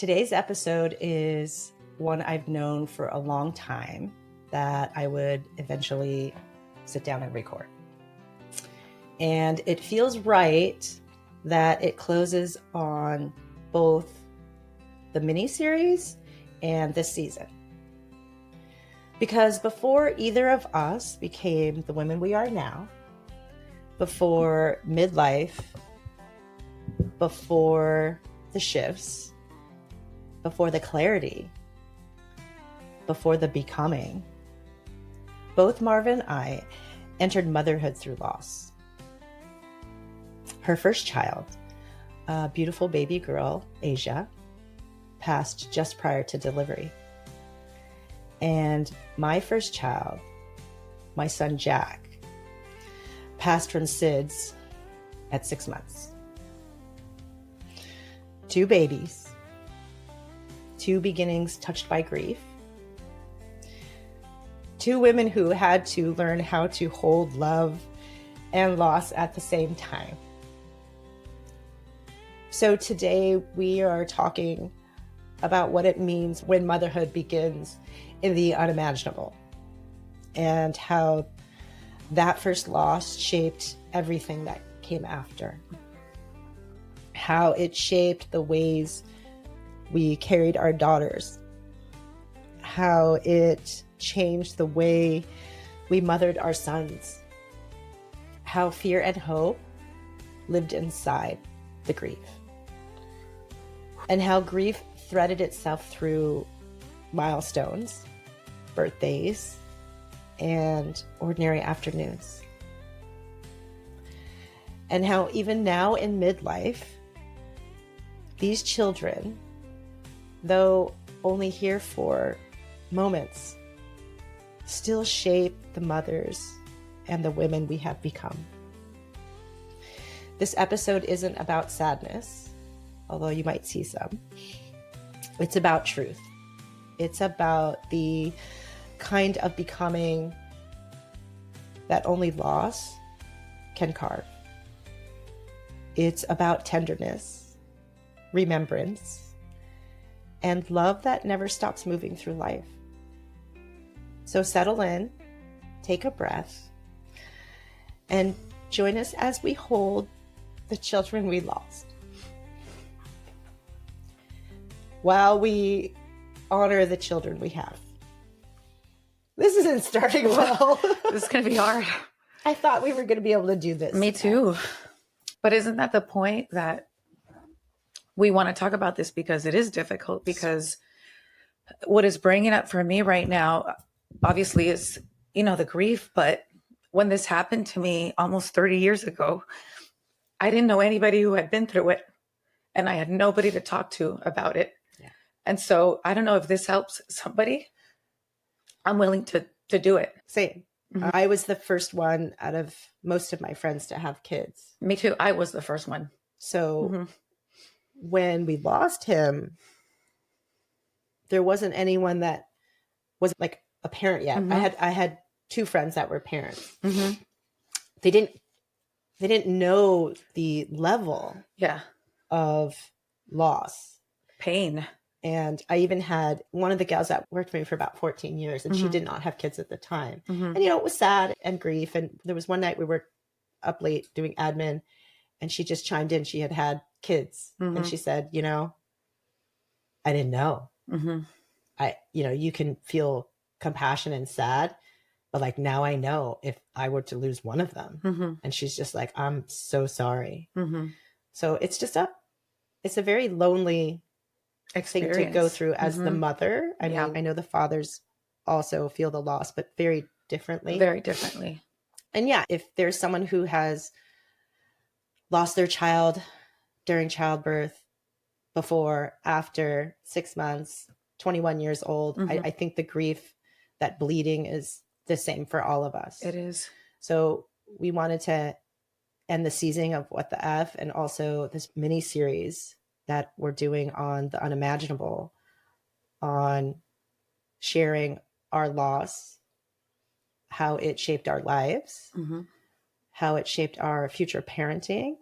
Today's episode is one I've known for a long time that I would eventually sit down and record. And it feels right that it closes on both the mini-series and this season. Because before either of us became the women we are now, before midlife, before the shifts, before the clarity, before the becoming, both Marva and I entered motherhood through loss. Her first child, a beautiful baby girl, Asia, passed just prior to delivery. And my first child, my son Jack, passed from SIDS at 6 months. Two babies, two beginnings touched by grief, two women who had to learn how to hold love and loss at the same time. So today we are talking about what it means when motherhood begins in the unimaginable and how that first loss shaped everything that came after. How it shaped the ways we carried our daughters, how it changed the way we mothered our sons, how fear and hope lived inside the grief, and how grief threaded itself through milestones, birthdays, and ordinary afternoons. And how even now in midlife, these children, though only here for moments, still shape the mothers and the women we have become. This episode isn't about sadness, although you might see some. It's about truth. It's about the kind of becoming that only loss can carve. It's about tenderness, remembrance, and love that never stops moving through life. So settle in, take a breath, and join us as we hold the children we lost, while we honor the children we have. This isn't starting well. This is going to be hard. I thought we were going to be able to do this. Me too. But isn't that the point, that we want to talk about this because it is difficult? Because what is bringing up for me right now, obviously, is, the grief. But when this happened to me almost 30 years ago, I didn't know anybody who had been through it, and I had nobody to talk to about it. Yeah. And so I don't know if this helps somebody. I'm willing to do it. Same. Mm-hmm. I was the first one out of most of my friends to have kids. Me too. I was the first one. So when we lost him, there wasn't anyone that was like a parent yet. I had two friends that were parents. They didn't know the level of loss, pain. And I even had one of the gals that worked for me for about 14 years, and she did not have kids at the time. And, it was sad and grief. And there was one night we were up late doing admin, and she just chimed in. She had kids. And she said, I didn't know. You can feel compassion and sad, but like, now I know if I were to lose one of them. And she's just like, I'm so sorry. So it's just it's a very lonely experience thing to go through as the mother. I mean, I know the fathers also feel the loss, but very differently. Very differently. And if there's someone who has lost their child during childbirth, before, after, 6 months, 21 years old, I think the grief, that bleeding is the same for all of us. It is. So we wanted to end the season of What the F, and also this mini series that we're doing on the unimaginable, on sharing our loss, how it shaped our lives, how it shaped our future parenting,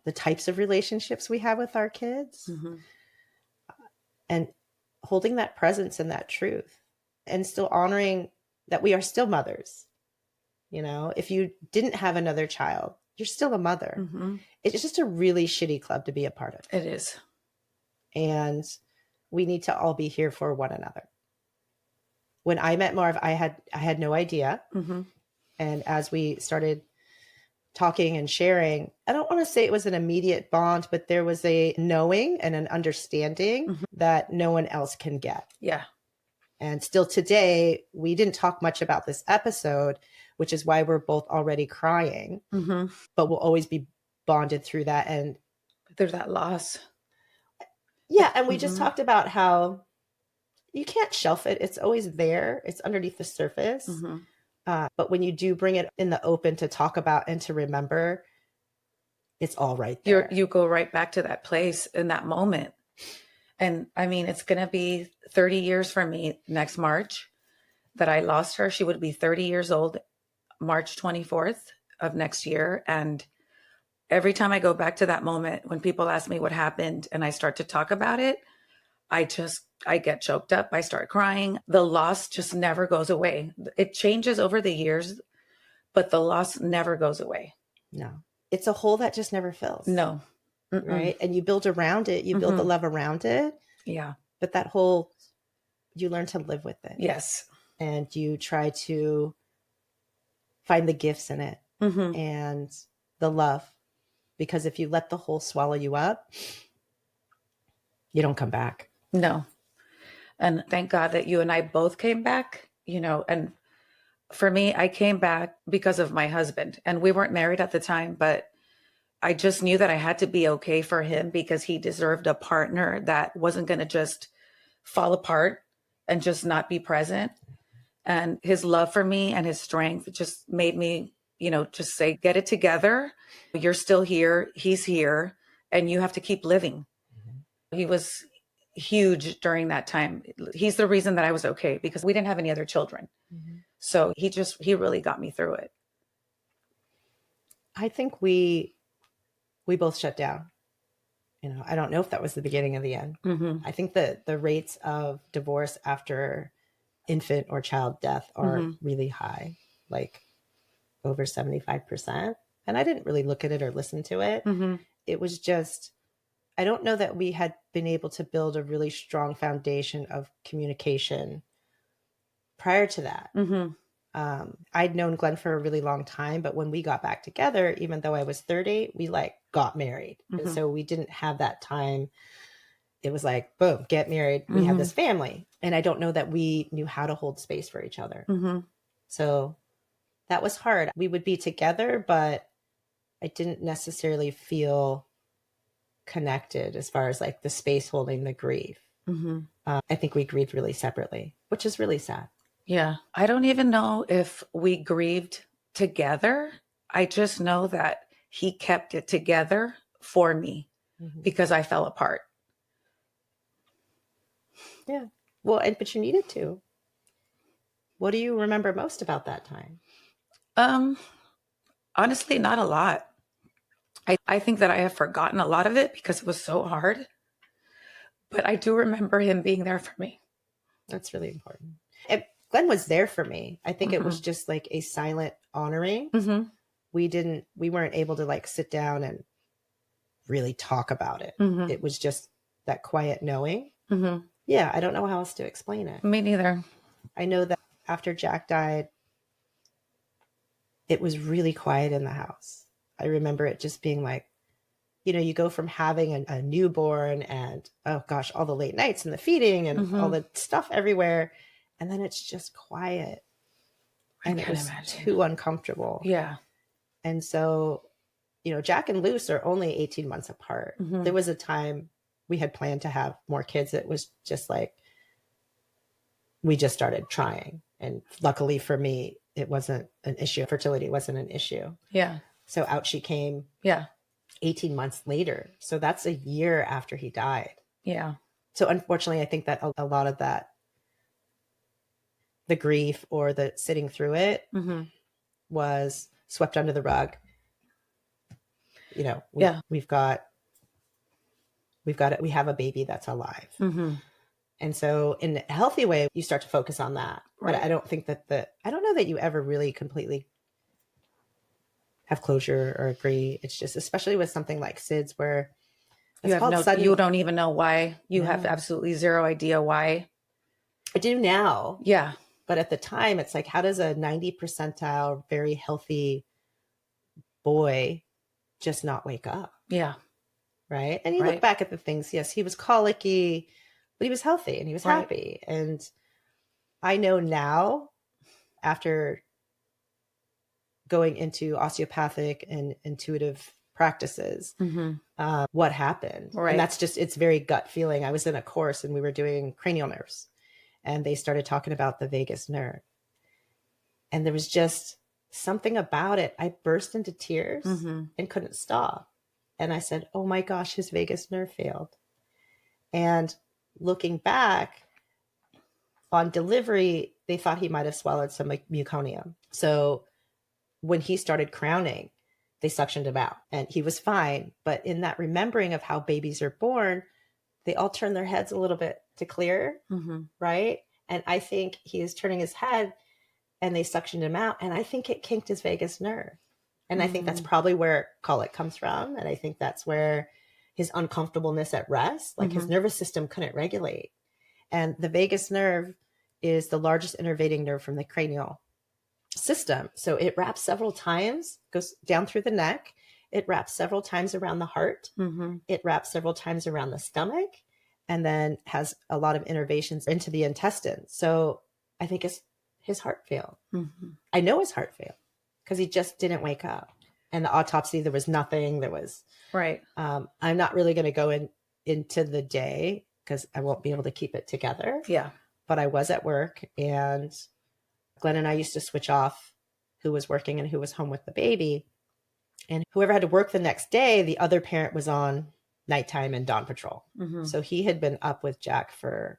the types of relationships we have with our kids, and holding that presence and that truth, and still honoring that we are still mothers. You know, if you didn't have another child, you're still a mother. Mm-hmm. It's just a really shitty club to be a part of. It is. And we need to all be here for one another. When I met Marv, I had no idea. Mm-hmm. And as we started talking and sharing, I don't want to say it was an immediate bond, but there was a knowing and an understanding that no one else can get. Yeah. And still today, we didn't talk much about this episode, which is why we're both already crying, but we'll always be bonded through that. And there's that loss. Yeah. And we just talked about how you can't shelf it. It's always there. It's underneath the surface. But when you do bring it in the open to talk about and to remember, it's all right there. You go right back to that place in that moment. And I mean, it's going to be 30 years for me next March that I lost her. She would be 30 years old, March 24th of next year. And every time I go back to that moment, when people ask me what happened and I start to talk about it, I get choked up. I start crying. The loss just never goes away. It changes over the years, but the loss never goes away. No, it's a hole that just never fills. No. Right. And you build around it. You build the love around it. Yeah. But that hole, you learn to live with it. Yes. And you try to find the gifts in it and the love. Because if you let the hole swallow you up, you don't come back. No. And thank God that you and I both came back, you know, and for me, I came back because of my husband, and we weren't married at the time, but I just knew that I had to be okay for him because he deserved a partner that wasn't going to just fall apart and just not be present. And his love for me and his strength just made me, you know, just say, get it together. You're still here. He's here. And you have to keep living. He was huge during that time. He's the reason that I was okay because we didn't have any other children. So he really got me through it. I think we both shut down. You know, I don't know if that was the beginning of the end. I think that the rates of divorce after infant or child death are really high, like over 75%. And I didn't really look at it or listen to it. It was just, I don't know that we had been able to build a really strong foundation of communication prior to that. I'd known Glenn for a really long time, but when we got back together, even though I was 30, we like got married. And so we didn't have that time. It was like, boom, get married. We have this family. And I don't know that we knew how to hold space for each other. So that was hard. We would be together, but I didn't necessarily feel connected as far as like the space holding the grief. I think we grieved really separately, which is really sad. Yeah. I don't even know if we grieved together. I just know that he kept it together for me because I fell apart. Yeah. Well, but you needed to. What do you remember most about that time? Honestly, not a lot. I think that I have forgotten a lot of it because it was so hard. But I do remember him being there for me. That's really important. And Glenn was there for me. I think it was just like a silent honoring. We weren't able to like sit down and really talk about it. It was just that quiet knowing. Yeah, I don't know how else to explain it. Me neither. I know that after Jack died, it was really quiet in the house. I remember it just being like, you know, you go from having a newborn and, oh gosh, all the late nights and the feeding and all the stuff everywhere. And then it's just quiet. And it was too uncomfortable. Yeah. And so, you know, Jack and Luce are only 18 months apart. There was a time we had planned to have more kids. It was just like, we just started trying. And luckily for me, it wasn't an issue. Fertility wasn't an issue. Yeah. So out she came. Yeah. 18 months later. So that's a year after he died. Yeah. So unfortunately, I think that a lot of that, the grief or the sitting through it was swept under the rug. You know, we have a baby that's alive. And so in a healthy way, you start to focus on that. Right. But I don't think I don't know that you ever really completely have closure or agree. It's just, especially with something like SIDS, where you don't even know why. You have absolutely zero idea why. I do now. Yeah. But at the time, it's like, how does a 90 percentile, very healthy boy just not wake up? Yeah. Right. And you look back at the things, yes, he was colicky, but he was healthy and he was happy. And I know now, after going into osteopathic and intuitive practices, what happened. Right. And that's just, it's very gut feeling. I was in a course and we were doing cranial nerves, and they started talking about the vagus nerve. And there was just something about it. I burst into tears and couldn't stop. And I said, oh my gosh, his vagus nerve failed. And looking back on delivery, they thought he might have swallowed some meconium. So when he started crowning, they suctioned him out and he was fine. But in that remembering of how babies are born, they all turn their heads a little bit to clear, right? And I think he is turning his head and they suctioned him out. And I think it kinked his vagus nerve. And I think that's probably where colic comes from. And I think that's where his uncomfortableness at rest, like his nervous system couldn't regulate. And the vagus nerve is the largest innervating nerve from the cranial system. So it wraps several times, goes down through the neck. It wraps several times around the heart. It wraps several times around the stomach, and then has a lot of innervations into the intestine. So I think his heart failed. I know his heart failed because he just didn't wake up. And the autopsy, there was nothing. There was I'm not really going to go into the day because I won't be able to keep it together. Yeah. But I was at work, and Glenn and I used to switch off who was working and who was home with the baby. And whoever had to work the next day, the other parent was on nighttime and dawn patrol. So he had been up with Jack for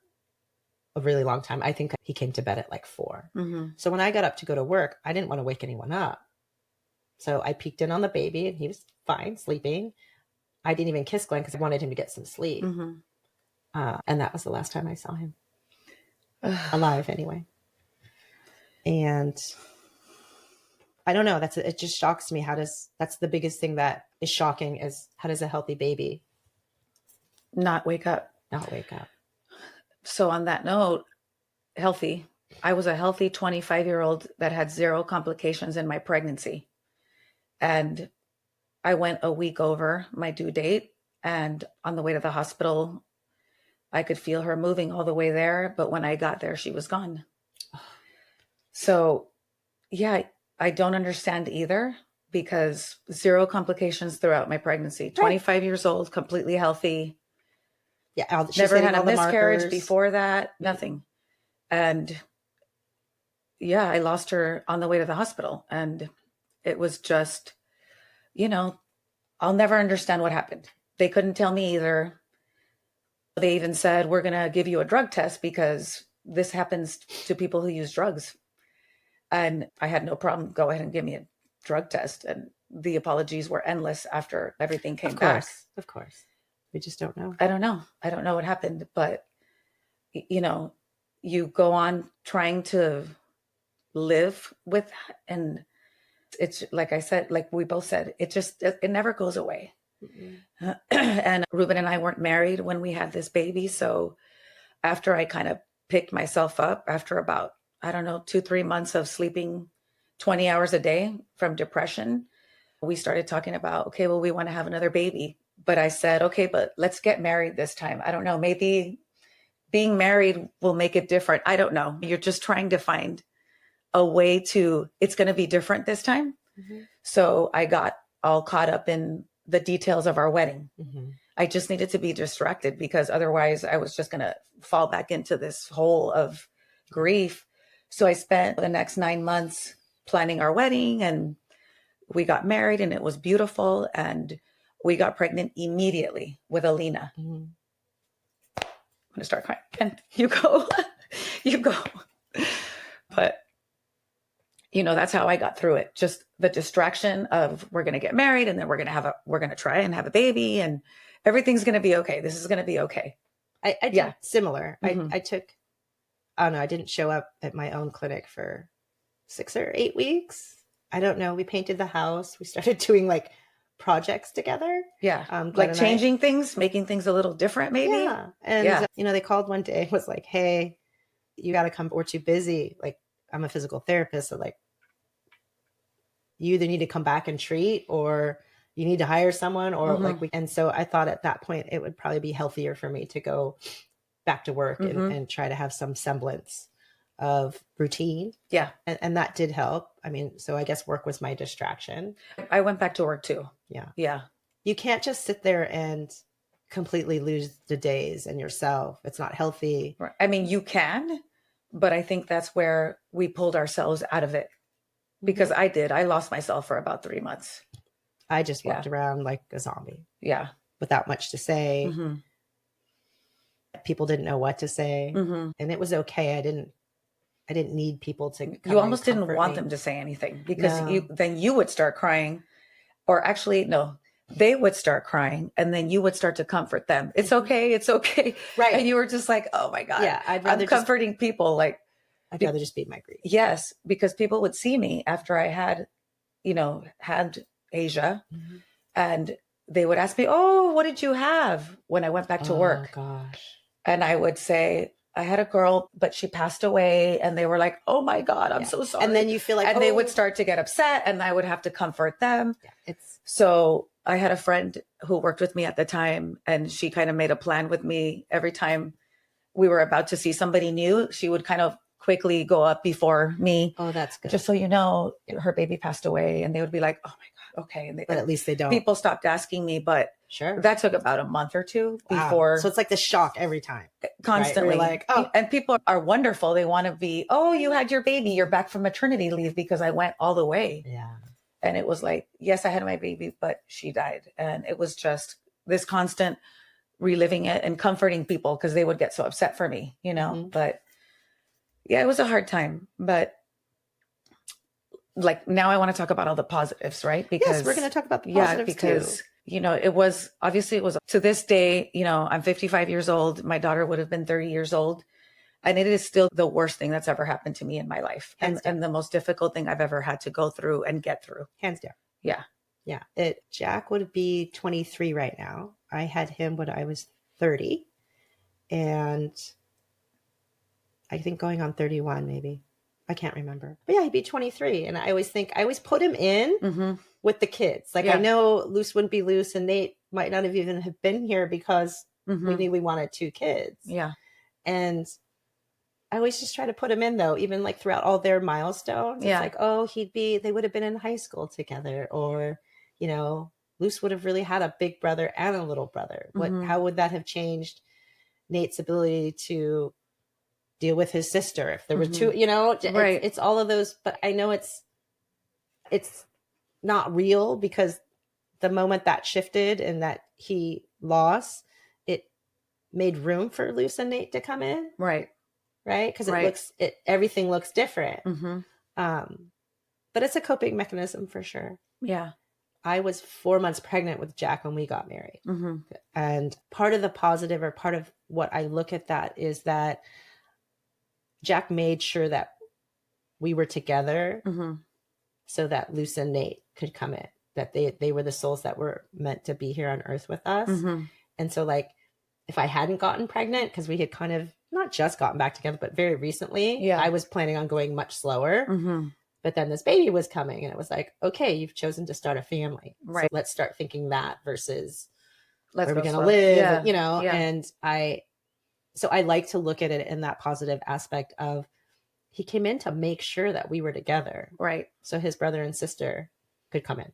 a really long time. I think he came to bed at like 4. So when I got up to go to work, I didn't want to wake anyone up. So I peeked in on the baby and he was fine, sleeping. I didn't even kiss Glenn because I wanted him to get some sleep. And that was the last time I saw him. Alive anyway. And I don't know. It just shocks me. That's the biggest thing that is shocking, is how does a healthy baby not wake up? So on that note, healthy. I was a healthy 25-year-old that had 0 complications in my pregnancy. And I went a week over my due date, and on the way to the hospital, I could feel her moving all the way there. But when I got there, she was gone. So yeah, I don't understand either, because 0 complications throughout my pregnancy, 25 years old, completely healthy. Yeah. Never had a miscarriage before that, nothing. And yeah, I lost her on the way to the hospital. And it was just, I'll never understand what happened. They couldn't tell me either. They even said, we're going to give you a drug test because this happens to people who use drugs. And I had no problem. Go ahead and give me a drug test. And the apologies were endless after everything came back. Of course. We just don't know. I don't know what happened, but you go on trying to live with that. And it's like I said, like we both said, it never goes away. And Ruben and I weren't married when we had this baby. So after I kind of picked myself up after about, 2-3 months of sleeping 20 hours a day from depression, we started talking about, okay, well, we want to have another baby. But I said, okay, but let's get married this time. I don't know, maybe being married will make it different. I don't know. You're just trying to find a way it's going to be different this time. So I got all caught up in the details of our wedding. I just needed to be distracted, because otherwise I was just going to fall back into this hole of grief. So I spent the next 9 months planning our wedding, and we got married, and it was beautiful. And we got pregnant immediately with Alina. I'm going to start crying. And you go. But that's how I got through it. Just the distraction of, we're going to get married, and then we're going to try and have a baby, and everything's going to be okay. This is going to be okay. I did Yeah. similar. Mhm. I took, I don't know, I didn't show up at my own clinic for 6 or 8 weeks. I don't know. We painted the house. We started doing like projects together. Yeah. Glenn Like and I. changing things, making things a little different, maybe. Yeah. And, Yeah. they called one day, was like, hey, you got to come. We're too busy. Like, I'm a physical therapist. So, like, you either need to come back and treat or you need to hire someone or like and so I thought at that point it would probably be healthier for me to go back to work and try to have some semblance of routine. Yeah. And that did help. I mean, so I guess work was my distraction. I went back to work too. Yeah. Yeah. You can't just sit there and completely lose the days and yourself. It's not healthy. Right. I mean, you can, but I think that's where we pulled ourselves out of it because I did. I lost myself for about 3 months. I just walked around like a zombie. Yeah. Without much to say. People didn't know what to say. And it was okay. I didn't need people to come. You almost didn't want them to say anything because then you would start crying, or actually, no, they would start crying and then you would start to comfort them. It's okay. It's okay. Right. And you were just like, oh my God. Yeah. I'm comforting people. Like, I'd rather just be my grief. Yes. Because people would see me after I had Asia and they would ask me, oh, what did you have when I went back to work? Oh gosh. And I would say, I had a girl, but she passed away. And they were like, oh my God, I'm so sorry. And then you feel like, and they would start to get upset and I would have to comfort them. Yeah, so I had a friend who worked with me at the time and she kind of made a plan with me. Every time we were about to see somebody new, she would kind of quickly go up before me. Oh, that's good. Just so you know, her baby passed away. And they would be like, oh my God, okay. But at least they don't. People stopped asking me, but sure, that took about a month or two before. So it's like the shock every time. Constantly. Right? Like, oh. And people are wonderful. They want to be, oh, you had your baby. You're back from maternity leave because I went all the way. Yeah. And it was like, yes, I had my baby, but she died. And it was just this constant reliving it and comforting people because they would get so upset for me, But yeah, it was a hard time. But like now I want to talk about all the positives, right? Because yes, we're going to talk about the positives because too. It was to this day, I'm 55 years old. My daughter would have been 30 years old. And it is still the worst thing that's ever happened to me in my life. And the most difficult thing I've ever had to go through and get through. Hands down. Yeah. Yeah. Jack would be 23 right now. I had him when I was 30. And I think going on 31, maybe. I can't remember. But yeah, he'd be 23. And I always put him in with the kids. Like I know Luce wouldn't be Luce and Nate might not have even have been here because we knew we wanted 2 kids. Yeah. And I always just try to put him in though, even like throughout all their milestones. Yeah. It's like, oh, they would have been in high school together or, Luce would have really had a big brother and a little brother. How would that have changed Nate's ability to deal with his sister if there were 2, right. It's all of those, but I know it's not real because the moment that shifted and that he lost, it made room for Luce and Nate to come in. Right. Right. Because everything looks different. But it's a coping mechanism for sure. Yeah. I was 4 months pregnant with Jack when we got married. And part of the positive or part of what I look at that is that Jack made sure that we were together so that Luce and Nate could come in, that they were the souls that were meant to be here on earth with us. And so like, if I hadn't gotten pregnant, because we had kind of not just gotten back together, but very recently, I was planning on going much slower. But then this baby was coming and it was like, okay, you've chosen to start a family. Right. So let's start thinking that versus where are we going to live, and so I like to look at it in that positive aspect of he came in to make sure that we were together. Right. So his brother and sister could come in.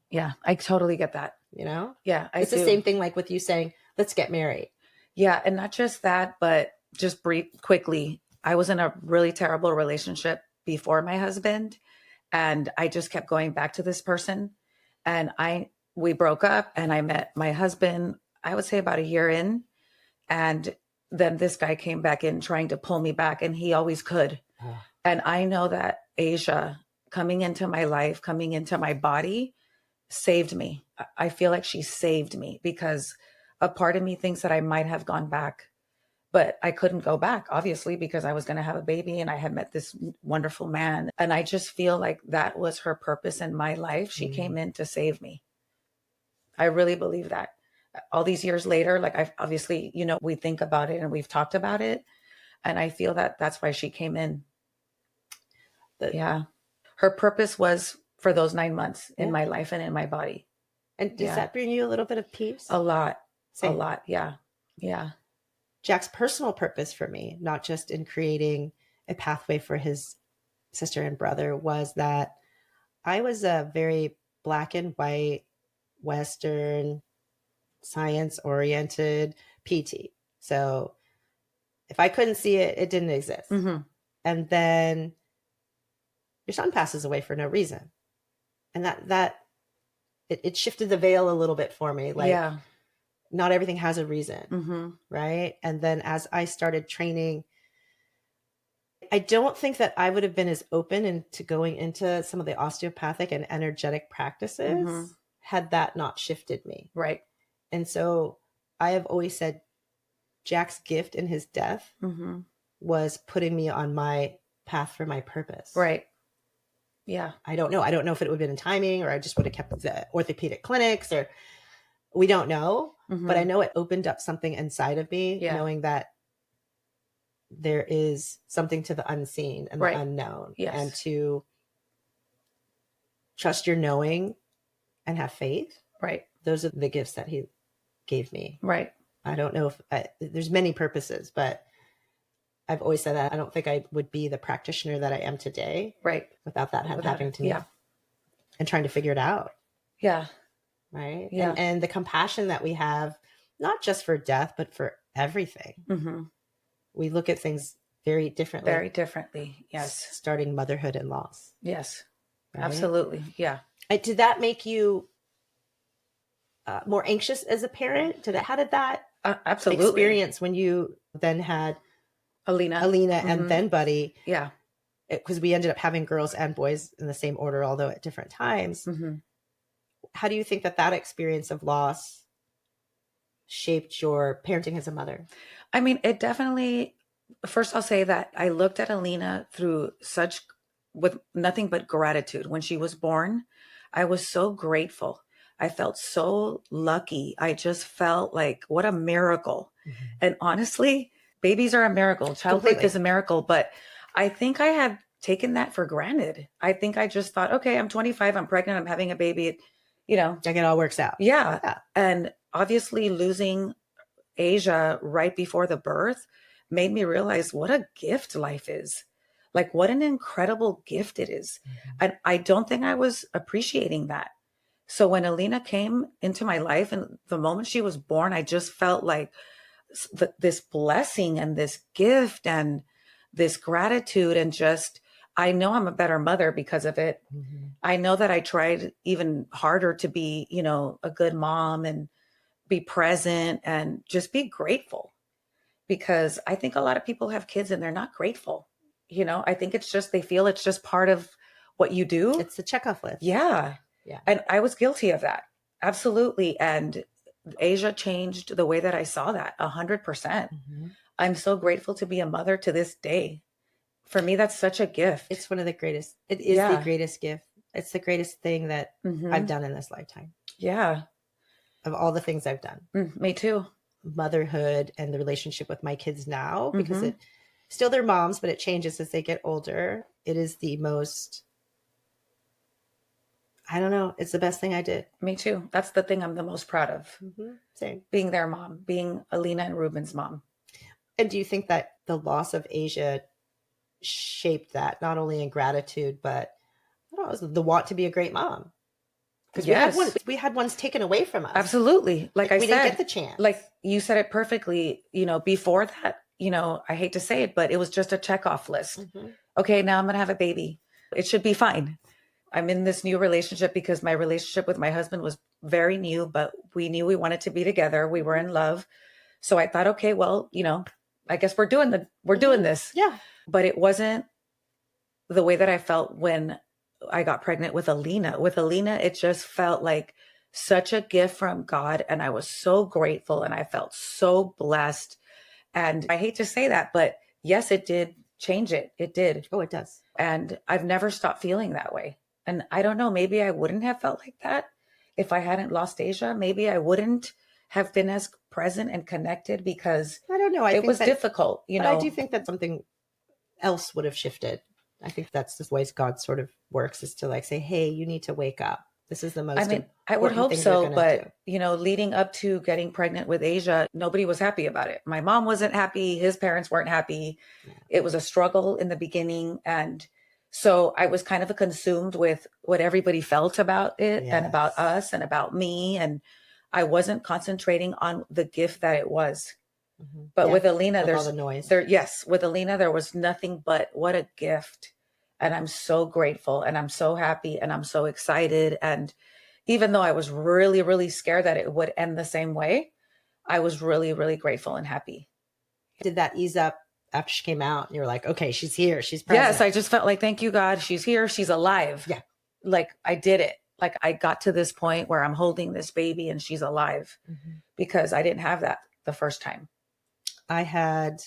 Yeah. I totally get that. Yeah. It's the same thing like with you saying, let's get married. Yeah. And not just that, but just quickly, I was in a really terrible relationship before my husband. And I just kept going back to this person. And we broke up and I met my husband, I would say about a year in. And then this guy came back in trying to pull me back and he always could. And I know that Asia coming into my life, coming into my body saved me. I feel like she saved me because a part of me thinks that I might have gone back but I couldn't go back, obviously, because I was going to have a baby and I had met this wonderful man. And I just feel like that was her purpose in my life. She came in to save me. I really believe that. All these years later, like I've obviously, we think about it and we've talked about it. And I feel that that's why she came in. Yeah. Her purpose was for those 9 months in my life and in my body. And does that bring you a little bit of peace? A lot. Same. A lot. Yeah. Yeah. Jack's personal purpose for me, not just in creating a pathway for his sister and brother, was that I was a very black and white, Western, science-oriented PT. So if I couldn't see it, it didn't exist. Mm-hmm. And then your son passes away for no reason. And it shifted the veil a little bit for me. Like, not everything has a reason, right? And then as I started training, I don't think that I would have been as open into going into some of the osteopathic and energetic practices had that not shifted me. Right. And so I have always said Jack's gift in his death was putting me on my path for my purpose. Right. Yeah. I don't know. I don't know if it would have been in timing, or I just would have kept the orthopedic clinics, or we don't know. But I know it opened up something inside of me, knowing that there is something to the unseen and the unknown, and to trust your knowing and have faith. Right. Those are the gifts that he gave me. Right. I don't know if there's many purposes, but I've always said that I don't think I would be the practitioner that I am today. Right. Without that happening to me. Yeah. And trying to figure it out. Yeah. Right. Yeah. And the compassion that we have, not just for death, but for everything. We look at things very differently. Very differently. Yes. Starting motherhood and loss. Yes. Right? Absolutely. Yeah. Did that make you more anxious as a parent? How did that absolutely experience when you then had Alina and then Buddy? Yeah. Because we ended up having girls and boys in the same order, although at different times. How do you think that experience of loss shaped your parenting as a mother? I mean, it definitely, first I'll say that I looked at Alina with nothing but gratitude. When she was born, I was so grateful. I felt so lucky. I just felt like, what a miracle. And honestly, babies are a miracle. Childbirth is a miracle. But I think I had taken that for granted. I think I just thought, okay, I'm 25, I'm pregnant, I'm having a baby. Like it all works out. Yeah. And obviously losing Asia right before the birth made me realize what a gift life is. Like, what an incredible gift it is. And I don't think I was appreciating that. So when Alina came into my life, and the moment she was born, I just felt like this blessing and this gift and this gratitude, and just, I know I'm a better mother because of it. I know that I tried even harder to be, a good mom and be present and just be grateful, because I think a lot of people have kids and they're not grateful. I think it's just, they feel it's just part of what you do. It's the checkoff list. Yeah. Yeah. And I was guilty of that. Absolutely. And Asia changed the way that I saw that 100%. I'm so grateful to be a mother to this day. For me, that's such a gift. It's one of the greatest. It is the greatest gift. It's the greatest thing that I've done in this lifetime. Yeah. Of all the things I've done. Me too. Motherhood and the relationship with my kids now, because it still they're moms, but it changes as they get older. It is the most, I don't know. It's the best thing I did. Me too. That's the thing I'm the most proud of. Same. Being their mom, being Alina and Ruben's mom. And do you think that the loss of Asia shaped that, not only in gratitude, but I don't know, the want to be a great mom? Because we had ones taken away from us. Absolutely. Like I said, we didn't get the chance. Like you said it perfectly, before that, I hate to say it, but it was just a checkoff list. Okay, now I'm going to have a baby. It should be fine. I'm in this new relationship because my relationship with my husband was very new, but we knew we wanted to be together. We were in love. So I thought, okay, well, I guess we're doing this. Yeah. But it wasn't the way that I felt when I got pregnant with Alina. With Alina, it just felt like such a gift from God. And I was so grateful and I felt so blessed. And I hate to say that, but yes, it did change it. It did. Oh, it does. And I've never stopped feeling that way. And I don't know, maybe I wouldn't have felt like that if I hadn't lost Asia. Maybe I wouldn't have been as present and connected because I don't know. it was difficult, you but know. I do think that something else would have shifted. I think that's the way God sort of works, is to like say, hey, you need to wake up. This is the most I mean, I would important hope thing you're so, gonna but do. you know, leading up to getting pregnant with Asia, nobody was happy about it. My mom wasn't happy. His parents weren't happy. Yeah. It was a struggle in the beginning. And so I was kind of consumed with what everybody felt about it and about Yes. us and about me. And I wasn't concentrating on the gift that it was. Mhm. But Yeah, with Alina, with all the noise. with Alina, there was nothing but what a gift. And I'm so grateful and I'm so happy and I'm so excited. And even though I was really, really scared that it would end the same way, I was really, really grateful and happy. Did that ease up after she came out? And you were like, okay, she's here. She's present. Yes, I just felt like, thank you, God. She's here. She's alive. Yeah. Like I did it. Like I got to this point where I'm holding this baby and she's alive because I didn't have that the first time. I had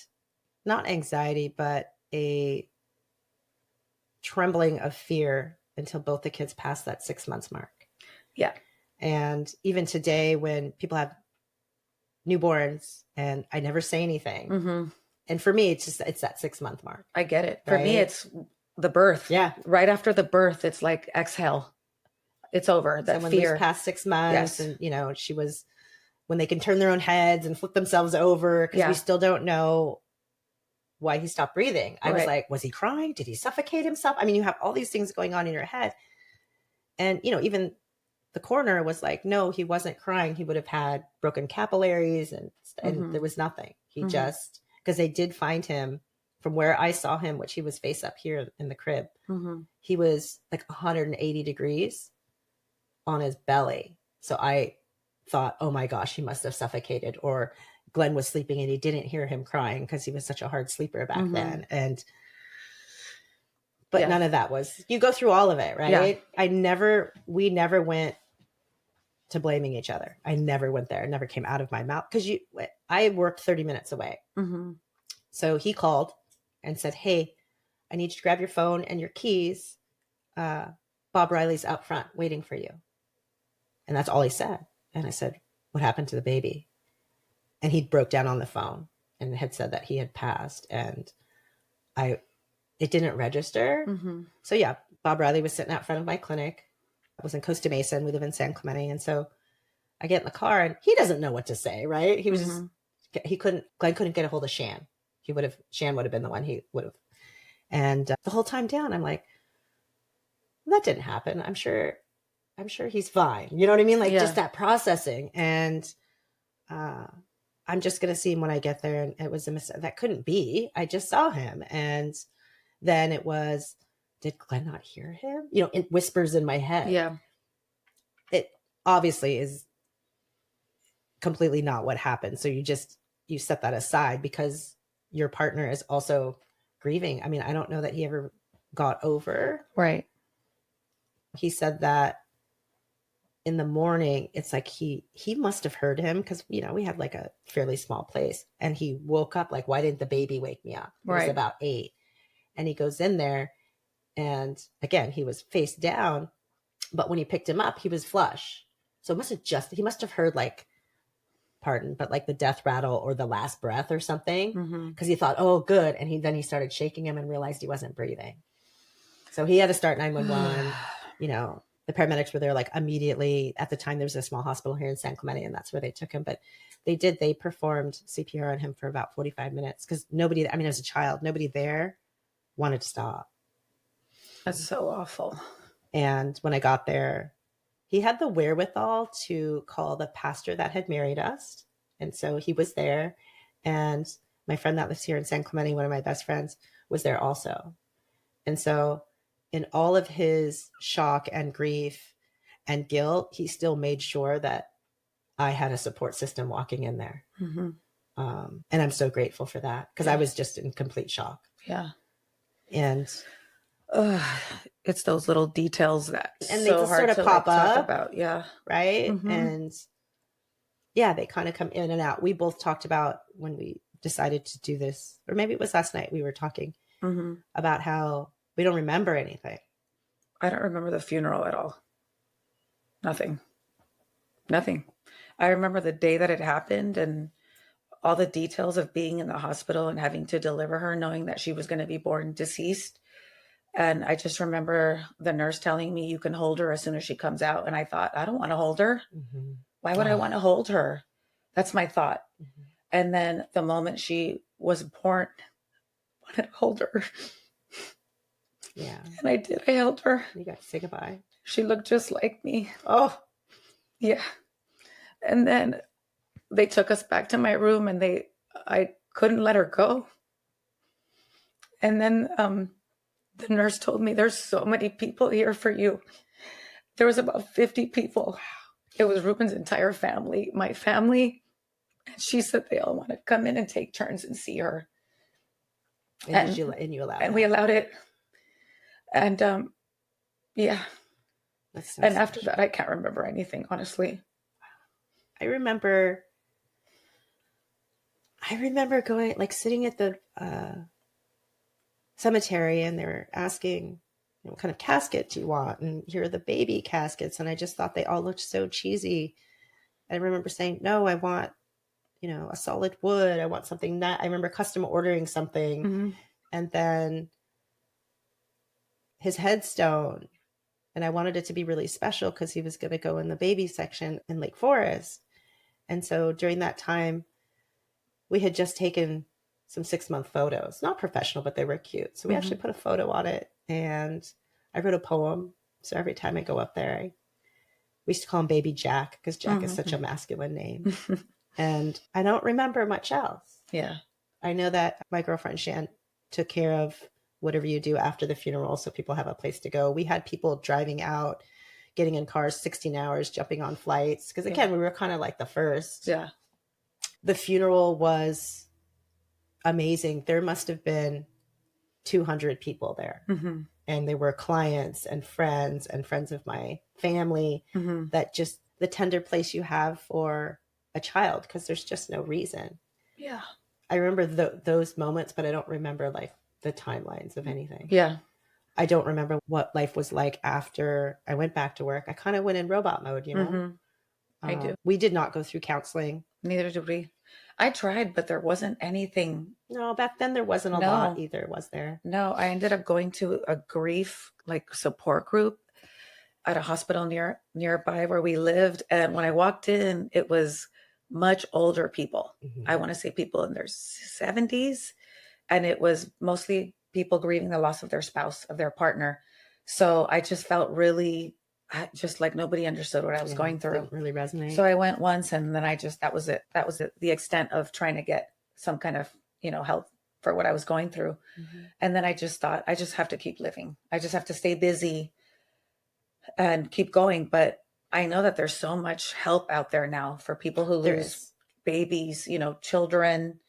not anxiety, but a trembling of fear until both the kids passed that 6 months mark. Yeah. And even today, when people have newborns and I never say anything. Mm-hmm. And for me, it's that 6 month mark. I get it. For right? me, it's the birth. Yeah. Right after the birth, it's like exhale. It's over. That Someone fear. who's past 6 months, Yes. and you know, she was when they can turn their own heads and flip themselves over, because we still don't know why he stopped breathing. I was like, was he crying? Did he suffocate himself? I mean, you have all these things going on in your head. And, you know, even the coroner was like, no, he wasn't crying. He would have had broken capillaries and there was nothing. He just, because they did find him from where I saw him, which he was face up here in the crib. He was like 180 degrees on his belly. So I thought, oh my gosh, he must have suffocated, or Glenn was sleeping and he didn't hear him crying because he was such a hard sleeper back then. But none of that was, you go through all of it, right? Yeah. We never went to blaming each other. I never went there. It never came out of my mouth, because I worked 30 minutes away. So he called and said, hey, I need you to grab your phone and your keys. Bob Riley's out front waiting for you. And that's all he said. And I said, what happened to the baby? And he broke down on the phone and had said that he had passed. And it didn't register. So yeah, Bob Riley was sitting out front of my clinic. I was in Costa Mesa and we live in San Clemente. And so I get in the car and he doesn't know what to say, right? He was Glenn couldn't get a hold of Shan. Shan would have been the one he would have. And the whole time down, I'm like, that didn't happen. I'm sure he's fine. You know what I mean? Like just that processing. And I'm just going to see him when I get there. And it was a mistake. That couldn't be. I just saw him. And then it was, did Glenn not hear him? You know, it whispers in my head. Yeah. It obviously is completely not what happened. So you set that aside because your partner is also grieving. I mean, I don't know that he ever got over. Right. He said that in the morning, it's like he must have heard him, because, you know, we had like a fairly small place, and he woke up like, why didn't the baby wake me up? It was about 8. And he goes in there, and again, he was face down, but when he picked him up, he was flush. So he must have heard like, pardon, but like the death rattle or the last breath or something, because he thought, oh, good. And then he started shaking him and realized he wasn't breathing. So he had to start 911. You know, the paramedics were there like immediately. At the time, there was a small hospital here in San Clemente, and that's where they took him. But they performed CPR on him for about 45 minutes, because as a child, nobody there wanted to stop. That's so awful. And when I got there, he had the wherewithal to call the pastor that had married us. And so he was there. And my friend that lives here in San Clemente, one of my best friends, was there also. And so in all of his shock and grief and guilt, he still made sure that I had a support system walking in there. And I'm so grateful for that, because I was just in complete shock. Yeah. And it's those little details that and they just sort of pop up talk about. Yeah. Right. And yeah, they kind of come in and out. We both talked about when we decided to do this, or maybe it was last night we were talking about how we don't remember anything. I don't remember the funeral at all. Nothing. I remember the day that it happened and all the details of being in the hospital and having to deliver her, knowing that she was going to be born deceased. And I just remember the nurse telling me, you can hold her as soon as she comes out. And I thought, I don't want to hold her. Why would I want to hold her? That's my thought. And then the moment she was born, I wanted to hold her. Yeah. And I did. I held her. You got to say goodbye. She looked just like me. Oh. Yeah. And then they took us back to my room and I couldn't let her go. And then the nurse told me, there's so many people here for you. There was about 50 people. It was Ruben's entire family, my family. And she said they all want to come in and take turns and see her. And you allowed it. And we allowed it. And yeah. So and after that, I can't remember anything, honestly. I remember going, like, sitting at the cemetery, and they were asking, what kind of casket do you want? And here are the baby caskets. And I just thought they all looked so cheesy. I remember saying, no, I want, a solid wood. I want something that I remember custom ordering something. And then his headstone. And I wanted it to be really special because he was going to go in the baby section in Lake Forest. And so during that time, we had just taken some 6-month photos, not professional, but they were cute. So we actually put a photo on it, and I wrote a poem. So every time I go up there, we used to call him Baby Jack because Jack is such a masculine name. And I don't remember much else. Yeah. I know that my girlfriend Shan took care of whatever you do after the funeral, so people have a place to go. We had people driving out, getting in cars 16 hours, jumping on flights. Because again, we were kind of like the first. Yeah. The funeral was amazing. There must have been 200 people there. And they were clients and friends of my family. That just the tender place you have for a child, because there's just no reason. Yeah. I remember those moments, but I don't remember like the timelines of anything. Yeah. I don't remember what life was like after I went back to work. I kind of went in robot mode, I do. We did not go through counseling. Neither did we. I tried, but there wasn't anything. No, back then there wasn't a lot either, was there? No, I ended up going to a grief support group at a hospital nearby where we lived. And when I walked in, it was much older people. I want to say people in their 70s. And it was mostly people grieving the loss of their spouse, of their partner. So I just felt really, just like nobody understood what I was going through. Didn't really resonate. So I went once, and then that was it. That was it, the extent of trying to get some kind of, help for what I was going through. And then I just thought, I just have to keep living. I just have to stay busy and keep going. But I know that there's so much help out there now for people who lose babies, children,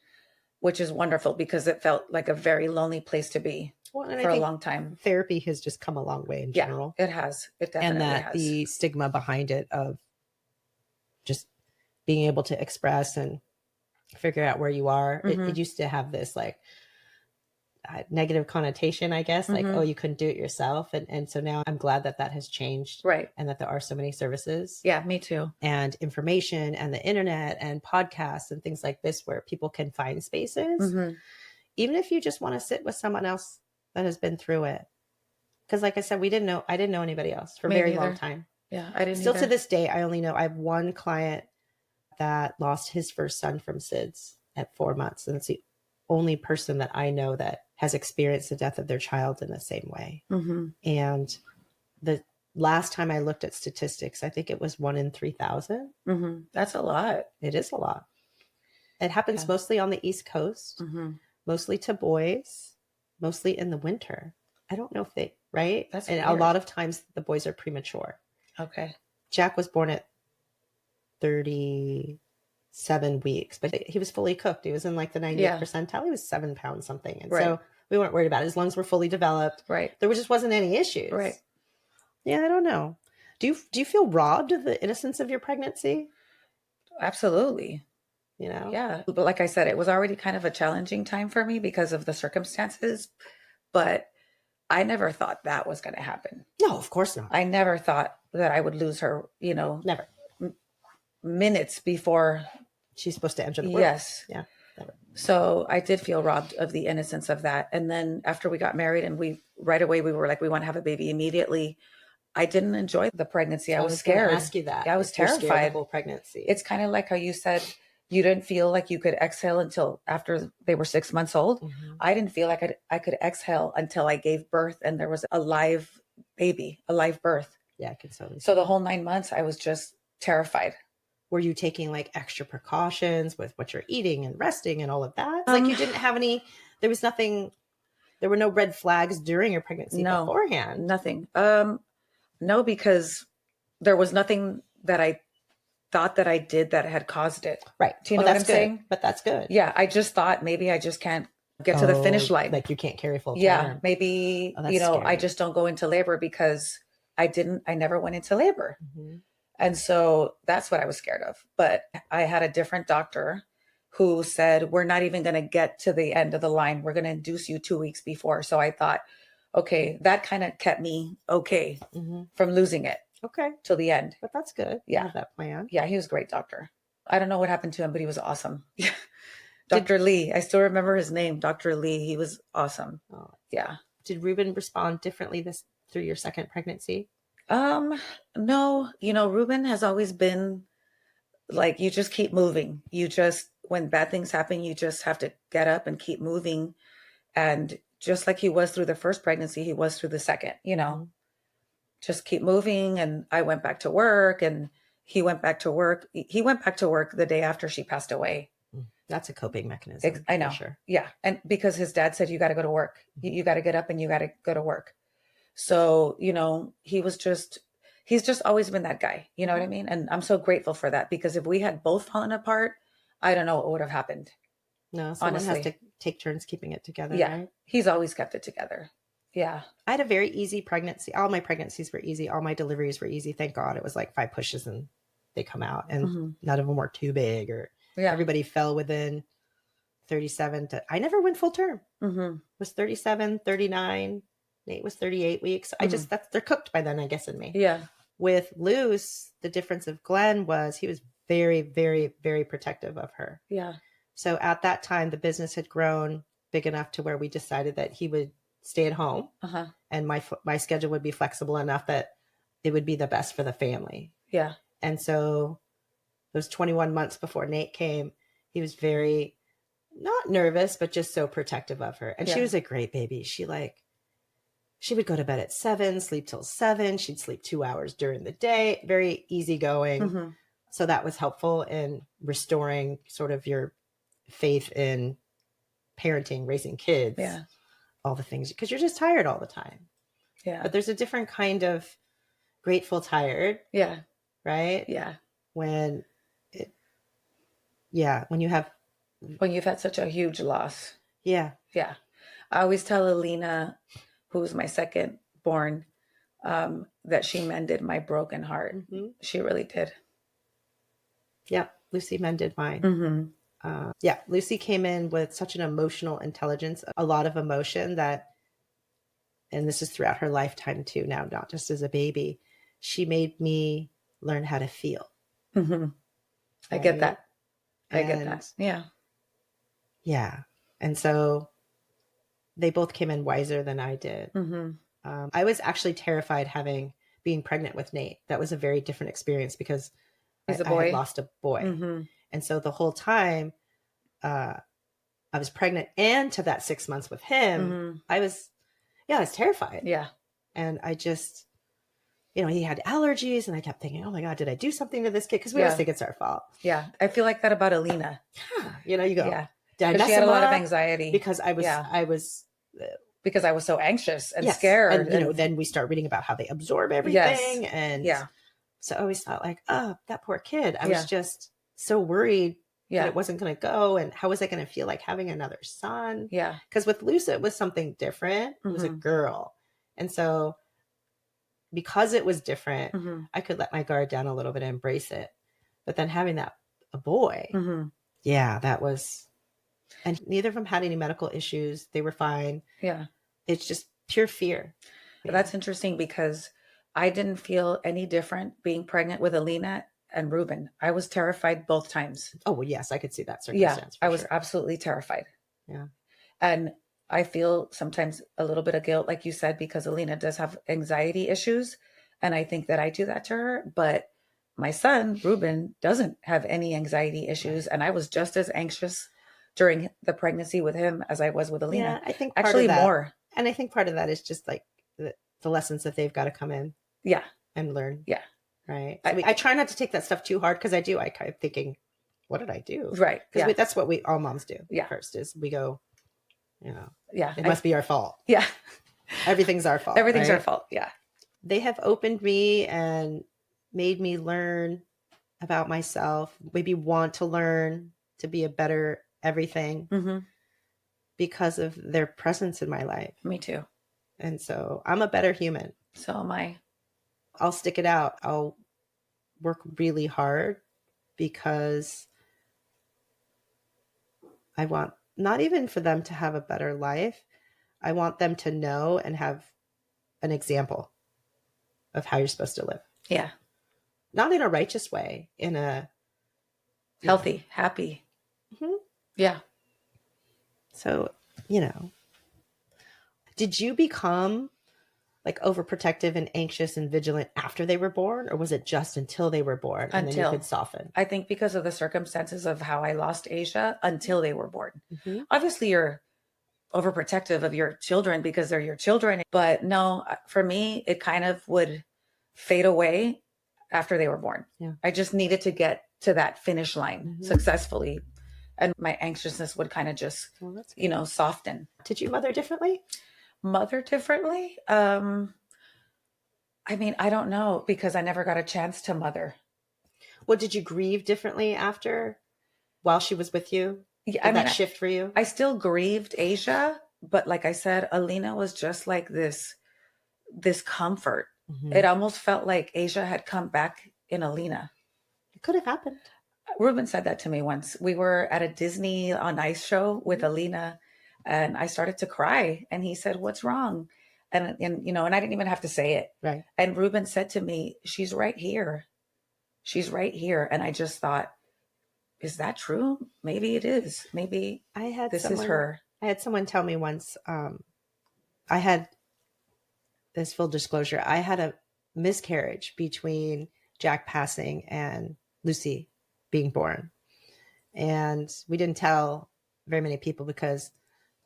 which is wonderful, because it felt like a very lonely place to be for a long time. Therapy has just come a long way in general. It has. It definitely has. And the stigma behind it of just being able to express and figure out where you are. It used to have this like negative connotation, I guess, like, oh, you couldn't do it yourself. And so now I'm glad that has changed. Right. And that there are so many services. Yeah, me too. And information and the internet and podcasts and things like this where people can find spaces. Even if you just want to sit with someone else that has been through it. Because like I said, I didn't know anybody else for a very long time. Yeah, I didn't Still either. to this day, I have one client that lost his first son from SIDS at 4 months. And it's the only person that I know that has experienced the death of their child in the same way. And the last time I looked at statistics, I think it was 1 in 3,000. That's a lot. It is a lot. It happens mostly on the East Coast, mostly to boys, mostly in the winter. I don't know if right? That's and weird. A lot of times the boys are premature. Okay. Jack was born at 37 weeks, but he was fully cooked. He was in like the 90th percentile. He was 7 pounds something. And so we weren't worried about it. His lungs were fully developed. Right. There just wasn't any issues. Right. Yeah, I don't know. Do you feel robbed of the innocence of your pregnancy? Absolutely. you know? Yeah. But like I said, it was already kind of a challenging time for me because of the circumstances, but I never thought that was going to happen. No, of course not. I never thought that I would lose her, Never. minutes before. She's supposed to enter the world. Yes. Yeah. Never. So I did feel robbed of the innocence of that. And then after we got married and right away, we were like, we want to have a baby immediately. I didn't enjoy the pregnancy. I was gonna scared. ask you that. I was If you're scared terrified. the whole pregnancy. It's kind of like how you said you didn't feel like you could exhale until after they were 6 months old. Mhm. I didn't feel like I could exhale until I gave birth and there was a live baby, a live birth. Yeah, I can totally see So the that. whole 9 months, I was just terrified. Were you taking like extra precautions with what you're eating and resting and all of that? Like you didn't have any, there was nothing, there were no red flags during your pregnancy No, beforehand. nothing. No, because there was nothing that I thought that I did that had caused it. Right. Do you know what I'm saying? But that's good. Yeah. I just thought maybe I just can't get to the finish line. Like you can't carry full term. Yeah. Maybe, Oh, that's I scary. just don't go into labor because I never went into labor. Mm-hmm. And so that's what I was scared of. But I had a different doctor who said, we're not even going to get to the end of the line. We're going to induce you 2 weeks before. So I thought, okay, that kind of kept me okay Mm-hmm. from losing it Okay. till the end. But that's good. Yeah. You have that plan. Yeah, he was a great doctor. I don't know what happened to him, but he was awesome. Dr. Lee. I still remember his name, Dr. Lee. He was awesome. Oh. Yeah. Did Ruben respond differently through your second pregnancy? No, Ruben has always been like, you just keep moving. When bad things happen, you just have to get up and keep moving. And just like he was through the first pregnancy, he was through the second, Mm-hmm. just keep moving. And I went back to work and he went back to work. He went back to work the day after she passed away. That's a coping mechanism. I know. For sure. Yeah. And because his dad said, you got to go to work, you got to get up and you got to go to work. So, he's just always been that guy, you know what I mean? And I'm so grateful for that because if we had both fallen apart, I don't know what would have happened. No, someone honestly. has to take turns keeping it together. Yeah. Right? He's always kept it together. Yeah. I had a very easy pregnancy. All my pregnancies were easy. All my deliveries were easy. Thank God. It was like 5 pushes and they come out and none of them were too big or everybody fell within 37 I never went full term. It was 37, 39. Nate was 38 weeks. They're cooked by then, I guess, in me. Yeah. With Luce, the difference of Glenn was he was very, very, very protective of her. Yeah. So at that time, the business had grown big enough to where we decided that he would stay at home and my schedule would be flexible enough that it would be the best for the family. Yeah. And so those 21 months before Nate came, he was very not nervous, but just so protective of her. And she was a great baby. She would go to bed at 7, sleep till 7. She'd sleep 2 hours during the day. Very easygoing. So that was helpful in restoring sort of your faith in parenting, raising kids, all the things, because you're just tired all the time. Yeah. But there's a different kind of grateful tired. Yeah. Right? Yeah. When you've had such a huge loss. Yeah. Yeah. I always tell Alina, who's my second born, that she mended my broken heart. She really did. Yeah. Lucy mended mine. Lucy came in with such an emotional intelligence, a lot of emotion and this is throughout her lifetime too, now, not just as a baby. She made me learn how to feel. I get that. I get that. Yeah. Yeah. And so they both came in wiser than I did. I was actually terrified being pregnant with Nate. That was a very different experience because I had lost a boy. And so the whole time I was pregnant and to that 6 months with him, I was terrified. Yeah. And I just, he had allergies and I kept thinking, oh my God, did I do something to this kid? Because we always think it's our fault. Yeah. I feel like that about Alina. You go, yeah. Did I she had a lot of anxiety. Because I was because I was so anxious and scared. And then we start reading about how they absorb everything. And so I always thought like, oh, that poor kid. I was just so worried that it wasn't going to go. And how was I going to feel like having another son? Yeah. Because with Lucy, it was something different. It was a girl. And so because it was different, I could let my guard down a little bit and embrace it. But then having a boy, Yeah, that was, and neither of them had any medical issues. They were fine. Yeah. It's just pure fear. That's interesting because I didn't feel any different being pregnant with Alina and Ruben. I was terrified both times. Oh, well, yes, I could see that Yeah, circumstance I for was sure. absolutely terrified. Yeah. And I feel sometimes a little bit of guilt, like you said, because Alina does have anxiety issues. And I think that I do that to her. But my son, Ruben, doesn't have any anxiety issues. And I was just as anxious during the pregnancy with him as I was with Alina. Yeah, I think part Actually, of that, more. and I think part of that is just like the lessons that they've got to come in Yeah. and learn. Yeah. Right. So I try not to take that stuff too hard because I do. I kind of thinking, what did I do? Right. Because Yeah. that's what all moms do. Yeah. First is we go, yeah, it must be our fault. Yeah. Everything's our fault. Everything's right? our fault. Yeah. They have opened me and made me learn about myself, maybe want to learn to be a better everything because of their presence in my life. Me too. And so I'm a better human. So am I. I'll stick it out. I'll work really hard because I want not even for them to have a better life. I want them to know and have an example of how you're supposed to live. Yeah. Not in a righteous way, in a healthy, happy. Yeah. So, did you become like overprotective and anxious and vigilant after they were born, or was it just until they were born and then you could soften? I think because of the circumstances of how I lost Asia until they were born. Obviously, you're overprotective of your children because they're your children. But no, for me, it kind of would fade away after they were born. Yeah. I just needed to get to that finish line successfully. And my anxiousness would kind of just, soften. Did you mother differently? Mother differently? I mean, I don't know because I never got a chance to mother. Well, did you grieve differently while she was with you? Yeah, Did that shift for you? I still grieved Asia, but like I said, Alina was just like this comfort. It almost felt like Asia had come back in Alina. It could have happened. Ruben said that to me once. We were at a Disney on Ice show with Alina, and I started to cry. And he said, "What's wrong?" And I didn't even have to say it. Right. And Ruben said to me, "She's right here. She's right here." And I just thought, is that true? Maybe it is. Maybe this is her. I had someone tell me once, I had this full disclosure. I had a miscarriage between Jack passing and Lucy being born. And we didn't tell very many people because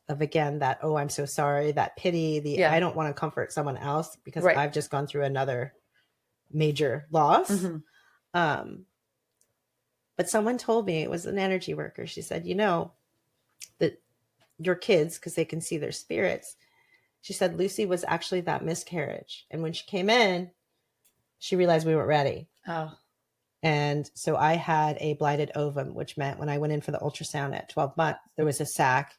of, again, that, oh, I'm so sorry, that pity, I don't want to comfort someone else because I've just gone through another major loss. But someone told me, it was an energy worker. She said, that your kids, because they can see their spirits. She said, Lucy was actually that miscarriage. And when she came in, she realized we weren't ready. Oh. And so I had a blighted ovum, which meant when I went in for the ultrasound at 12 months, there was a sac,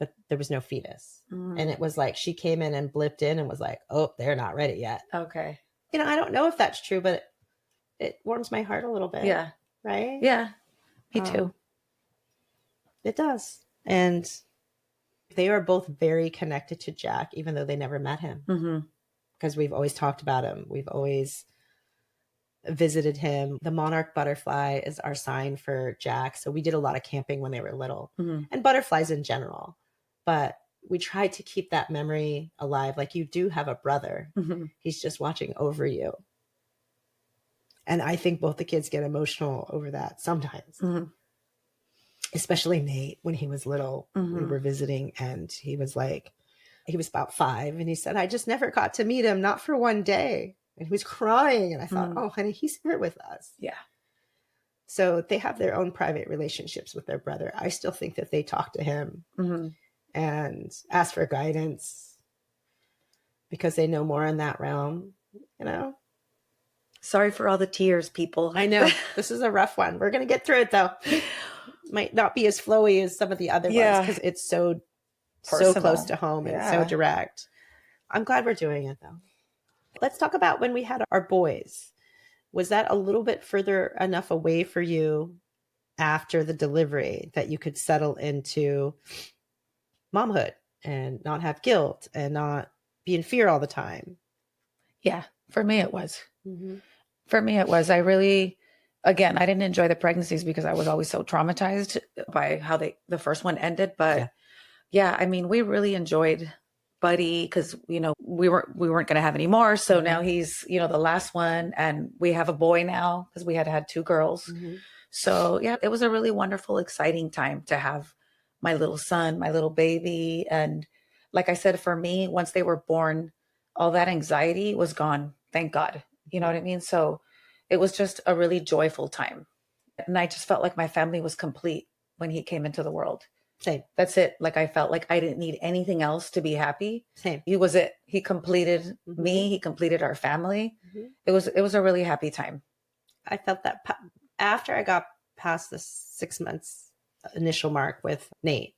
but there was no fetus. And it was like, she came in and blipped in and was like, oh, they're not ready yet. Okay. I don't know if that's true, but it warms my heart a little bit. Yeah. Right? Yeah. Me too. It does. And they are both very connected to Jack, even though they never met him. Because we've always talked about him. We've always visited him. The monarch butterfly is our sign for Jack. So we did a lot of camping when they were little and butterflies in general. But we tried to keep that memory alive. Like, you do have a brother. He's just watching over you. And I think both the kids get emotional over that sometimes. Especially Nate, when he was little, we were visiting and he was about 5 and he said, I just never got to meet him, not for one day. And he was crying. And I thought, oh, honey, he's here with us. Yeah. So they have their own private relationships with their brother. I still think that they talk to him and ask for guidance because they know more in that realm, Sorry for all the tears, people. I know. This is a rough one. We're going to get through it, though. Might not be as flowy as some of the other ones because it's so close to home and so direct. I'm glad we're doing it, though. Let's talk about when we had our boys. Was that a little bit further enough away for you after the delivery that you could settle into momhood and not have guilt and not be in fear all the time. Yeah, for me it was. Mm-hmm. For me it was. I really, again, I didn't enjoy the pregnancies because I was always so traumatized by how the first one ended. But yeah, I mean, we really enjoyed Buddy because, you know, we weren't going to have any more. So now he's, you know, the last one, and we have a boy now because we had two girls. Mm-hmm. So yeah, it was a really wonderful, exciting time to have my little son, my little baby. And like I said, for me, once they were born, all that anxiety was gone. Thank God. You know what I mean? So it was just a really joyful time. And I just felt like my family was complete when he came into the world. Same. That's it. Like I felt like I didn't need anything else to be happy. Same. He was it. He completed me. He completed our family. It was a really happy time. I felt that after I got past the 6 months initial mark with Nate,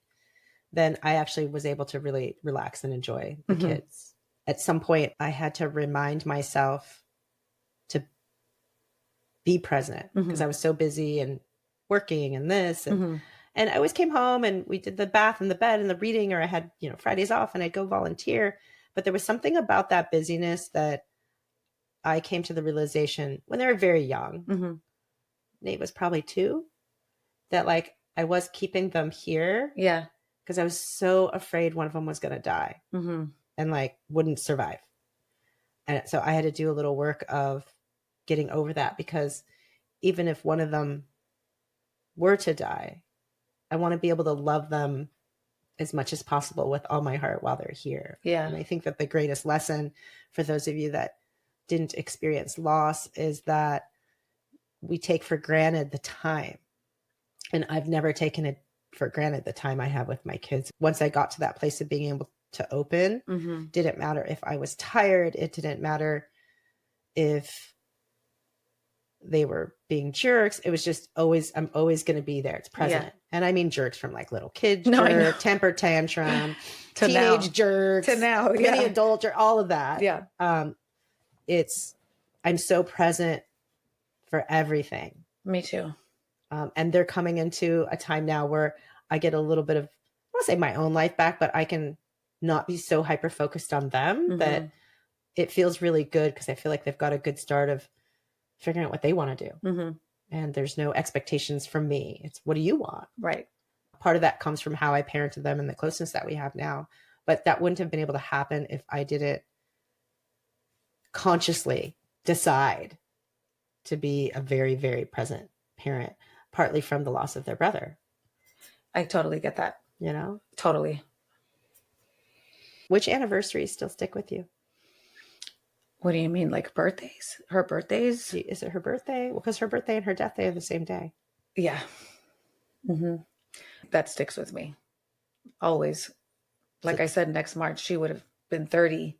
then I actually was able to really relax and enjoy the kids. At some point, I had to remind myself to be present because I was so busy and working and this. And I always came home and we did the bath and the bed and the reading, or I had, you know, Fridays off and I'd go volunteer. But there was something about that busyness that I came to the realization when they were very young. Nate was probably 2, that like I was keeping them here. Yeah. Because I was so afraid one of them was going to die and like wouldn't survive. And so I had to do a little work of getting over that, because even if one of them were to die, I want to be able to love them as much as possible with all my heart while they're here. Yeah. And I think that the greatest lesson for those of you that didn't experience loss is that we take for granted the time. And I've never taken it for granted the time I have with my kids. Once I got to that place of being able to open, didn't matter if I was tired. It didn't matter if they were being jerks. It was just always, I'm always going to be there. It's present. Yeah. And I mean jerks from like little kid jerk, temper tantrum, to teenage now. Jerks, to now, mini adult jerk, all of that. Yeah. I'm so present for everything. Me too. And they're coming into a time now where I get a little bit of, I want to say my own life back, but I can not be so hyper focused on them that it feels really good, because I feel like they've got a good start of figuring out what they want to do. And there's no expectations from me. It's, what do you want? Right. Part of that comes from how I parented them and the closeness that we have now. But that wouldn't have been able to happen if I didn't consciously decide to be a very, very present parent, partly from the loss of their brother. I totally get that. You know? Totally. Which anniversaries still stick with you? What do you mean? Like birthdays? Her birthdays? Is it her birthday? Well, because her birthday and her death day are the same day. Yeah. That sticks with me. Always. Like I said, next March, she would have been 30.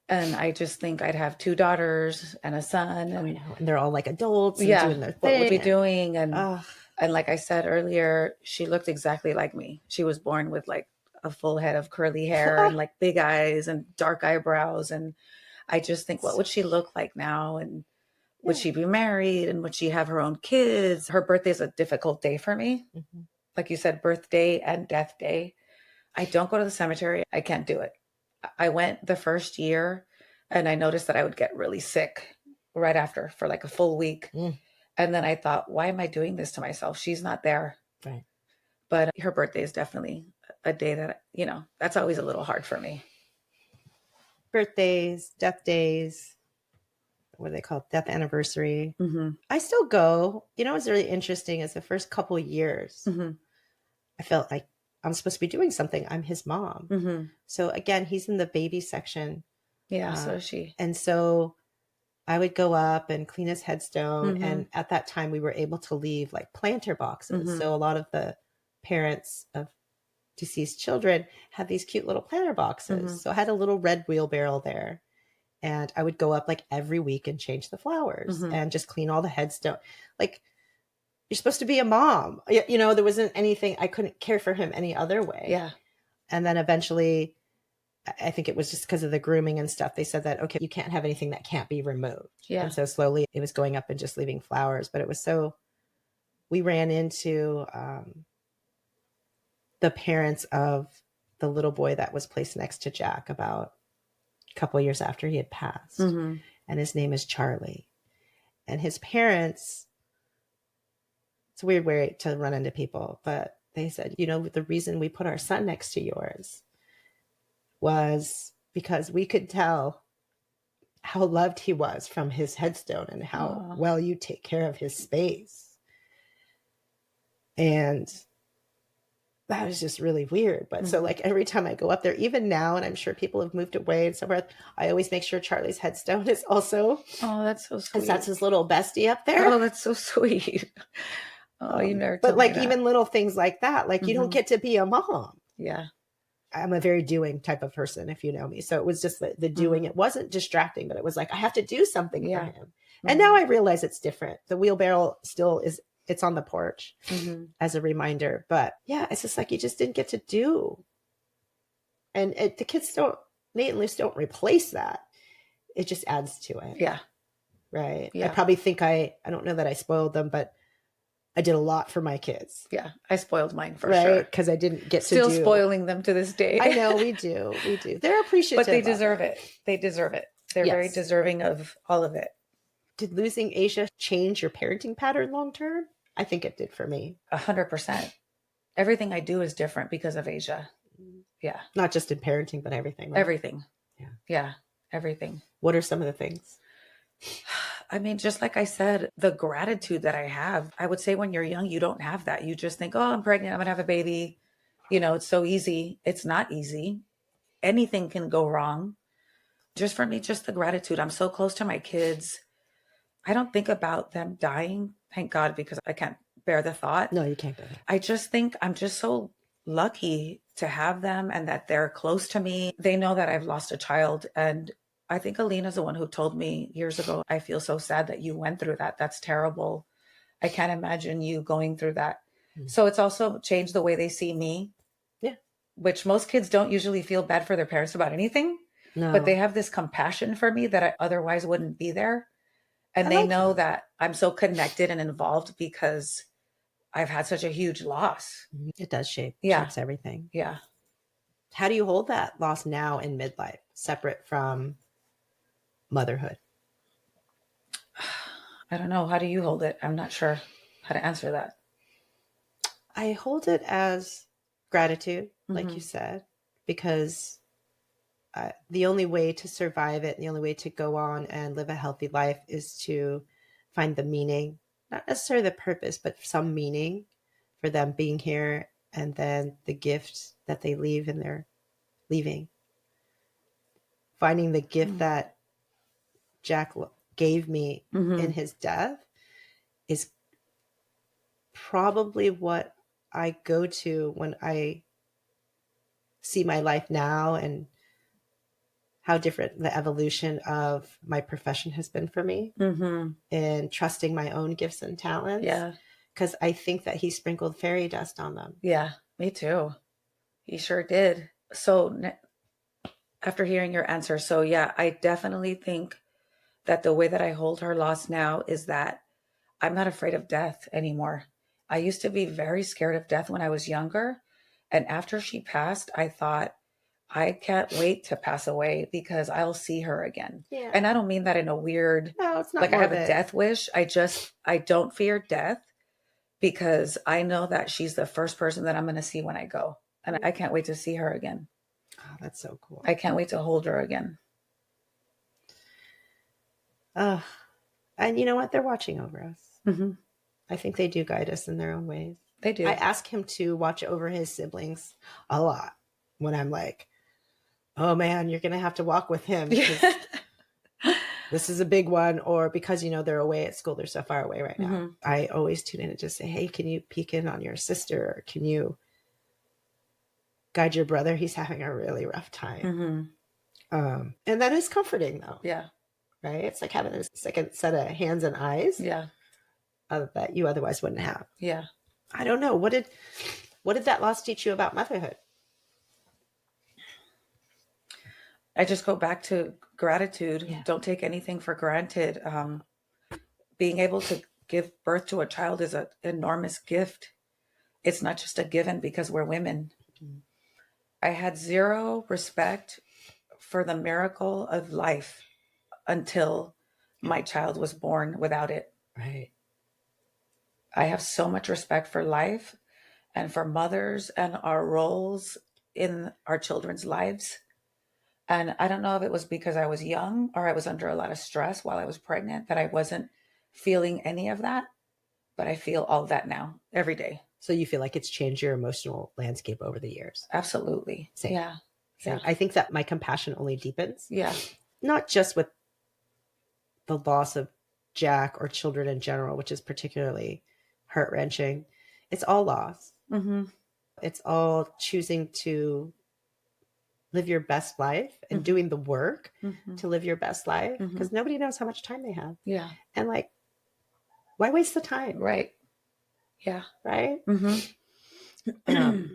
And I just think I'd have 2 daughters and a son. And, and they're all like adults and doing their thing. What we'd be doing. And like I said earlier, she looked exactly like me. She was born with like a full head of curly hair and like big eyes and dark eyebrows. And I just think, what would she look like now? And would she be married? And would she have her own kids? Her birthday is a difficult day for me. Like you said, birthday and death day. I don't go to the cemetery. I can't do it. I went the first year and I noticed that I would get really sick right after for like a full week. And then I thought, why am I doing this to myself? She's not there. Right. But her birthday is definitely a day that, you know, that's always a little hard for me. Birthdays, death days, what do they call it? Death anniversary. I still go. You know, what's really interesting is the first couple of years, I felt like I'm supposed to be doing something. I'm his mom. So again, he's in the baby section. Yeah, so is she. And so I would go up and clean his headstone. And at that time, we were able to leave like planter boxes. So a lot of the parents of deceased children had these cute little planter boxes. So I had a little red wheelbarrow there. And I would go up like every week and change the flowers and just clean all the headstone. Like, you're supposed to be a mom. You know, there wasn't anything, I couldn't care for him any other way. Yeah. And then eventually, I think it was just because of the grooming and stuff, they said that, okay, you can't have anything that can't be removed. Yeah. And so slowly it was going up and just leaving flowers. But it was so, we ran into the parents of the little boy that was placed next to Jack about a couple of years after he had passed. Mm-hmm. And his name is Charlie. And his parents, it's a weird way to run into people, but they said, you know, the reason we put our son next to yours was because we could tell how loved he was from his headstone and how well you take care of his space. And that was just really weird. But so like every time I go up there, even now, and I'm sure people have moved away and so forth, I always make sure Charlie's headstone is also. Oh, that's so sweet. Because that's his little bestie up there. Oh, that's so sweet. Oh, you never but told like me that. even little things like that, like you don't get to be a mom. Yeah. I'm a very doing type of person, if you know me. So it was just the doing. It wasn't distracting, but it was like, I have to do something for him. And now I realize it's different. The wheelbarrow still is, it's on the porch as a reminder. But yeah, it's just like, you just didn't get to do. And the kids don't, Nate and Luce don't replace that. It just adds to it. Yeah. Right. Yeah. I probably think I don't know that I spoiled them, but I did a lot for my kids. Yeah. I spoiled mine for sure. Because I didn't get Still to do. spoiling them to this day. I know we do. We do. They're appreciative. But they deserve it. They deserve it. They're very deserving of all of it. Did losing Asia change your parenting pattern long term? I think it did for me. 100%. Everything I do is different because of Asia. Yeah. Not just in parenting, but everything. Right? Everything. Yeah. Yeah. Everything. What are some of the things? I mean, just like I said, the gratitude that I have, I would say when you're young, you don't have that. You just think, oh, I'm pregnant, I'm going to have a baby. You know, it's so easy. It's not easy. Anything can go wrong. Just for me, just the gratitude. I'm so close to my kids. I don't think about them dying. Thank God, because I can't bear the thought. No, you can't go there. I just think I'm just so lucky to have them and that they're close to me. They know that I've lost a child. And I think Alina's the one who told me years ago, I feel so sad that you went through that. That's terrible. I can't imagine you going through that. So it's also changed the way they see me. Yeah. Which most kids don't usually feel bad for their parents about anything. No. But they have this compassion for me that I otherwise wouldn't be there. And they know that I'm so connected and involved because I've had such a huge loss. It does shapes everything. Yeah. How do you hold that loss now in midlife, separate from motherhood? I don't know. How do you hold it? I'm not sure how to answer that. I hold it as gratitude, like you said, because the only way to survive it, the only way to go on and live a healthy life is to find the meaning, not necessarily the purpose, but some meaning for them being here, and then the gift that they leave in their leaving. Finding the gift that Jack gave me in his death is probably what I go to when I see my life now and how different the evolution of my profession has been for me, and trusting my own gifts and talents. Yeah. Because I think that he sprinkled fairy dust on them. Yeah, me too. He sure did. So after hearing your answer, so yeah, I definitely think that the way that I hold her loss now is that I'm not afraid of death anymore. I used to be very scared of death when I was younger. And after she passed, I thought, I can't wait to pass away because I'll see her again. Yeah. And I don't mean that in a weird, no, it's not like I have a death wish. I don't fear death because I know that she's the first person that I'm going to see when I go. And I can't wait to see her again. Oh, that's so cool. I can't wait to hold her again. And you know what? They're watching over us. I think they do guide us in their own ways. They do. I ask him to watch over his siblings a lot when I'm like, oh man, you're going to have to walk with him. This is a big one. Or because, you know, they're away at school. They're so far away right now. I always tune in and just say, hey, can you peek in on your sister? Or can you guide your brother? He's having a really rough time. And that is comforting though. Yeah. Right? It's like having a second set of hands and eyes. Yeah. That you otherwise wouldn't have. Yeah. I don't know. What did that loss teach you about motherhood? I just go back to gratitude. Yeah. Don't take anything for granted. Being able to give birth to a child is an enormous gift. It's not just a given because we're women. Mm-hmm. I had zero respect for the miracle of life until my child was born without it. Right. I have so much respect for life and for mothers and our roles in our children's lives. And I don't know if it was because I was young or I was under a lot of stress while I was pregnant that I wasn't feeling any of that, but I feel all that now every day. So you feel like it's changed your emotional landscape over the years? Absolutely. Same. Yeah. Same. Yeah. I think that my compassion only deepens. Yeah. Not just with the loss of Jack or children in general, which is particularly heart-wrenching. It's all loss. Mm-hmm. It's all choosing to live your best life and mm-hmm. doing the work mm-hmm. to live your best life, because mm-hmm. nobody knows how much time they have. Yeah. And like, why waste the time? Right. Yeah. Right? Mm-hmm.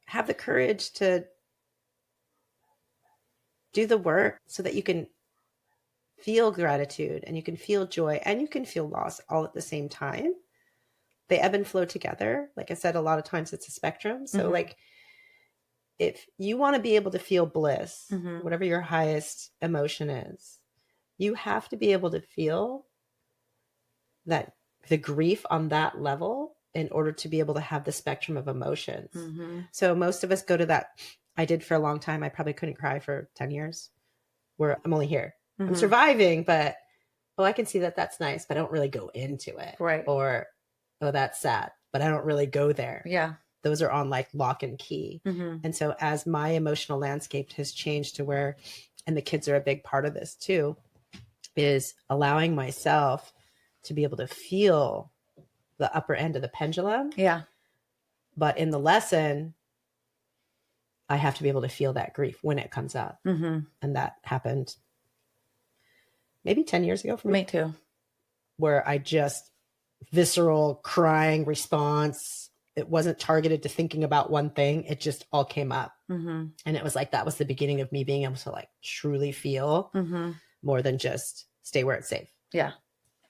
Have the courage to do the work so that you can feel gratitude and you can feel joy and you can feel loss all at the same time. They ebb and flow together. Like I said, a lot of times it's a spectrum. So mm-hmm. like, if you want to be able to feel bliss, mm-hmm. whatever your highest emotion is, you have to be able to feel that the grief on that level in order to be able to have the spectrum of emotions. Mm-hmm. So most of us go to that. I did for a long time. I probably couldn't cry for 10 years where I'm only here. Mm-hmm. I'm surviving, but I can see that that's nice, but I don't really go into it. Right. Or, oh, that's sad, but I don't really go there. Yeah. Those are on like lock and key. Mm-hmm. And so as my emotional landscape has changed to where, and the kids are a big part of this too, is allowing myself to be able to feel the upper end of the pendulum. Yeah. But in the lesson, I have to be able to feel that grief when it comes up. Mm-hmm. And that happened maybe 10 years ago for me. Me too. Where I just visceral crying response. It wasn't targeted to thinking about one thing. It just all came up. Mm-hmm. And it was like, that was the beginning of me being able to like truly feel mm-hmm. more than just stay where it's safe. Yeah.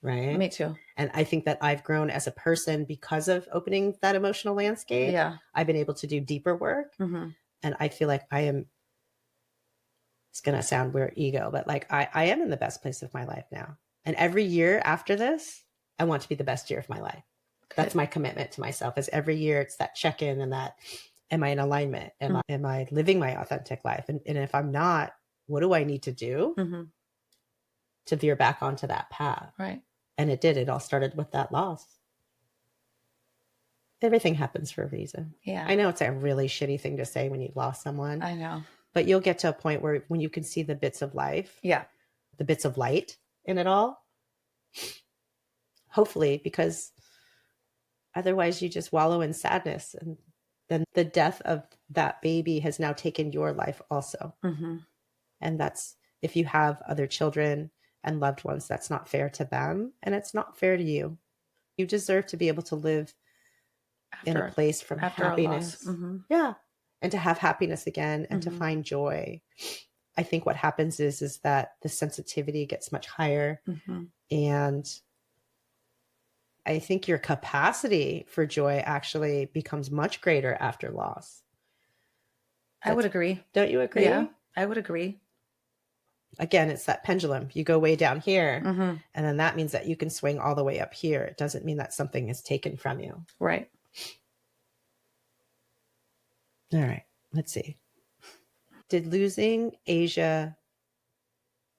Right. Me too. And I think that I've grown as a person because of opening that emotional landscape. Yeah. I've been able to do deeper work. Mm-hmm. And I feel like I am, it's going to sound weird ego, but like I am in the best place of my life now. And every year after this, I want to be the best year of my life. That's my commitment to myself, is every year it's that check-in and that, am I in alignment? Am I living my authentic life? And if I'm not, what do I need to do mm-hmm. to veer back onto that path? Right. And it did. It all started with that loss. Everything happens for a reason. Yeah. I know it's a really shitty thing to say when you've lost someone. I know. But you'll get to a point where when you can see the bits of life. Yeah. The bits of light in it all. Hopefully, because otherwise you just wallow in sadness, and then the death of that baby has now taken your life also. Mm-hmm. And that's, if you have other children and loved ones, that's not fair to them, and it's not fair to you. You deserve to be able to live in a place from happiness. Mm-hmm. Yeah. And to have happiness again and mm-hmm. to find joy. I think what happens is that the sensitivity gets much higher, mm-hmm. and I think your capacity for joy actually becomes much greater after loss. I would agree. Don't you agree? Yeah, I would agree. Again, it's that pendulum. You go way down here, mm-hmm. and then that means that you can swing all the way up here. It doesn't mean that something is taken from you. Right. All right. Let's see. Did losing Asia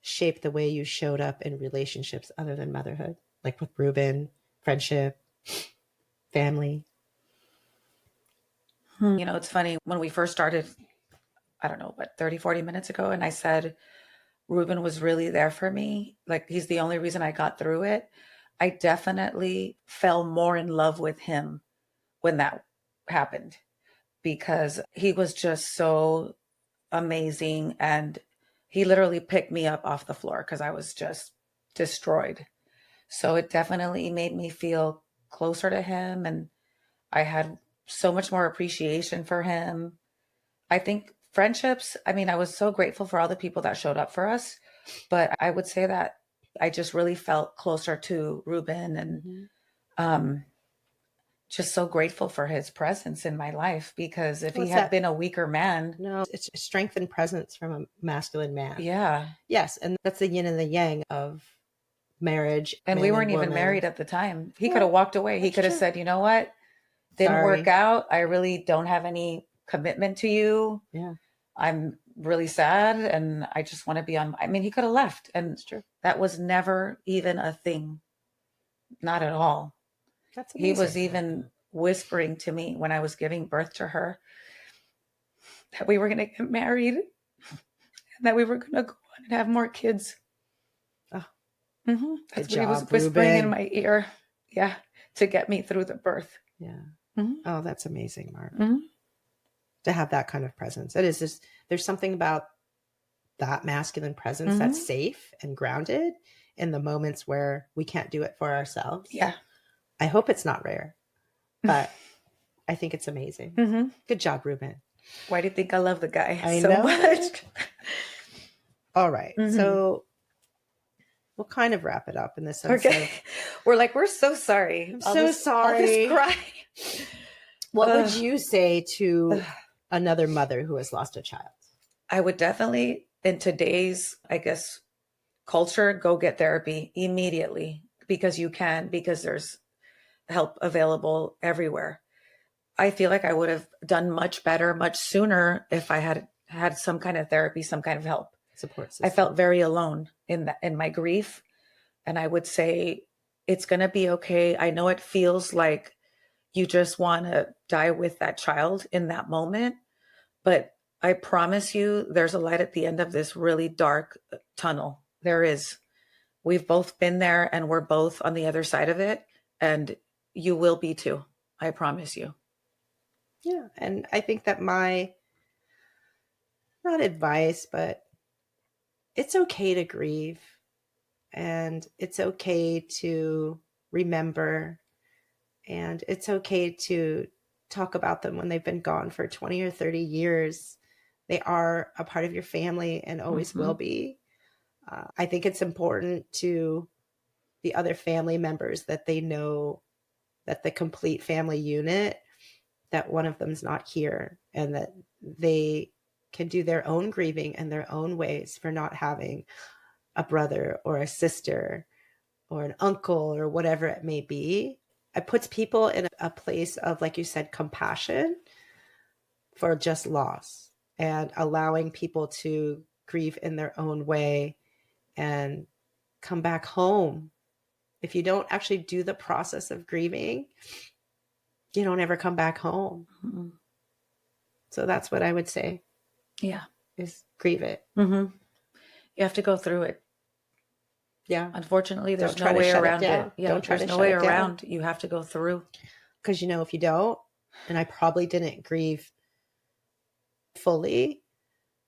shape the way you showed up in relationships other than motherhood? Like with Ruben, friendship, family? You know, it's funny. When we first started, I don't know, 30, 40 minutes ago, and I said, Ruben was really there for me. Like, he's the only reason I got through it. I definitely fell more in love with him when that happened, because he was just so amazing. And he literally picked me up off the floor because I was just destroyed. So it definitely made me feel closer to him. And I had so much more appreciation for him. I think friendships, I mean, I was so grateful for all the people that showed up for us. But I would say that I just really felt closer to Ruben, and just so grateful for his presence in my life, because if he had been a weaker man. No, it's strength and presence from a masculine man. Yeah. Yes. And that's the yin and the yang of marriage. And we weren't even married at the time. He could have walked away. He could have said, you know what? Didn't work out. I really don't have any commitment to you. Yeah. I'm really sad and I just want to be on. I mean, he could have left, and it's true. That was never even a thing. Not at all. That's amazing. He was even whispering to me when I was giving birth to her that we were going to get married and that we were going to go on and have more kids. Oh. Mm-hmm. That's what he was whispering in my ear. Yeah. To get me through the birth. Yeah. Mm-hmm. Oh, that's amazing, Marva. Mm-hmm. To have that kind of presence. It is just, there's something about that masculine presence that's safe and grounded in the moments where we can't do it for ourselves. Yeah. I hope it's not rare, but I think it's amazing. Good job, Ruben. Why do you think I love the guy I so know. much? All right. So we'll kind of wrap it up in this sense. Okay. We're so sorry. I'm so sorry. I'll cry. What would you say to another mother who has lost a child? I would definitely, in today's, I guess, culture, go get therapy immediately, because there's help available everywhere. I feel like I would have done much better, much sooner if I had had some kind of therapy, some kind of help. Support system. I felt very alone in my grief. And I would say, it's going to be okay. I know it feels like you just want to die with that child in that moment, but I promise you there's a light at the end of this really dark tunnel. There is. We've both been there and we're both on the other side of it, and you will be too. I promise you. Yeah. And I think that my, not advice, but it's okay to grieve, and it's okay to remember, and it's okay to talk about them when they've been gone for 20 or 30 years. They are a part of your family and always will be. I think it's important to the other family members that they know that the complete family unit, that one of them's not here, and that they can do their own grieving in their own ways for not having a brother or a sister or an uncle or whatever it may be. It puts people in a place of, like you said, compassion for just loss, and allowing people to grieve in their own way and come back home. If you don't actually do the process of grieving, you don't ever come back home. Mm-hmm. So that's what I would say. Yeah. Is grieve it. You have to go through it. Yeah. Unfortunately, there's no way around it. Yeah. There's no way around. You have to go through. Because, if you don't, and I probably didn't grieve fully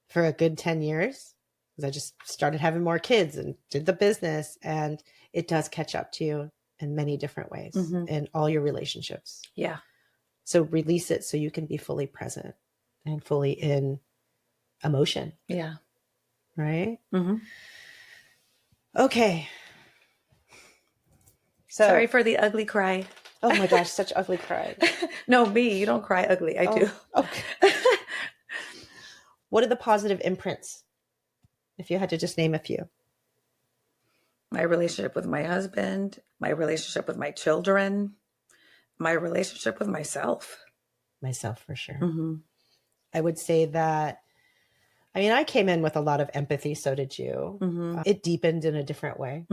for a good 10 years, because I just started having more kids and did the business, and it does catch up to you in many different ways in all your relationships. Yeah. So release it so you can be fully present and fully in emotion. Yeah. Right? Okay. So, sorry for the ugly cry. Oh my gosh, such ugly cry. No, me. You don't cry ugly. I do. Okay. What are the positive imprints, if you had to just name a few? My relationship with my husband, my relationship with my children, my relationship with myself. Myself, for sure. I would say that, I came in with a lot of empathy. So did you. It deepened in a different way.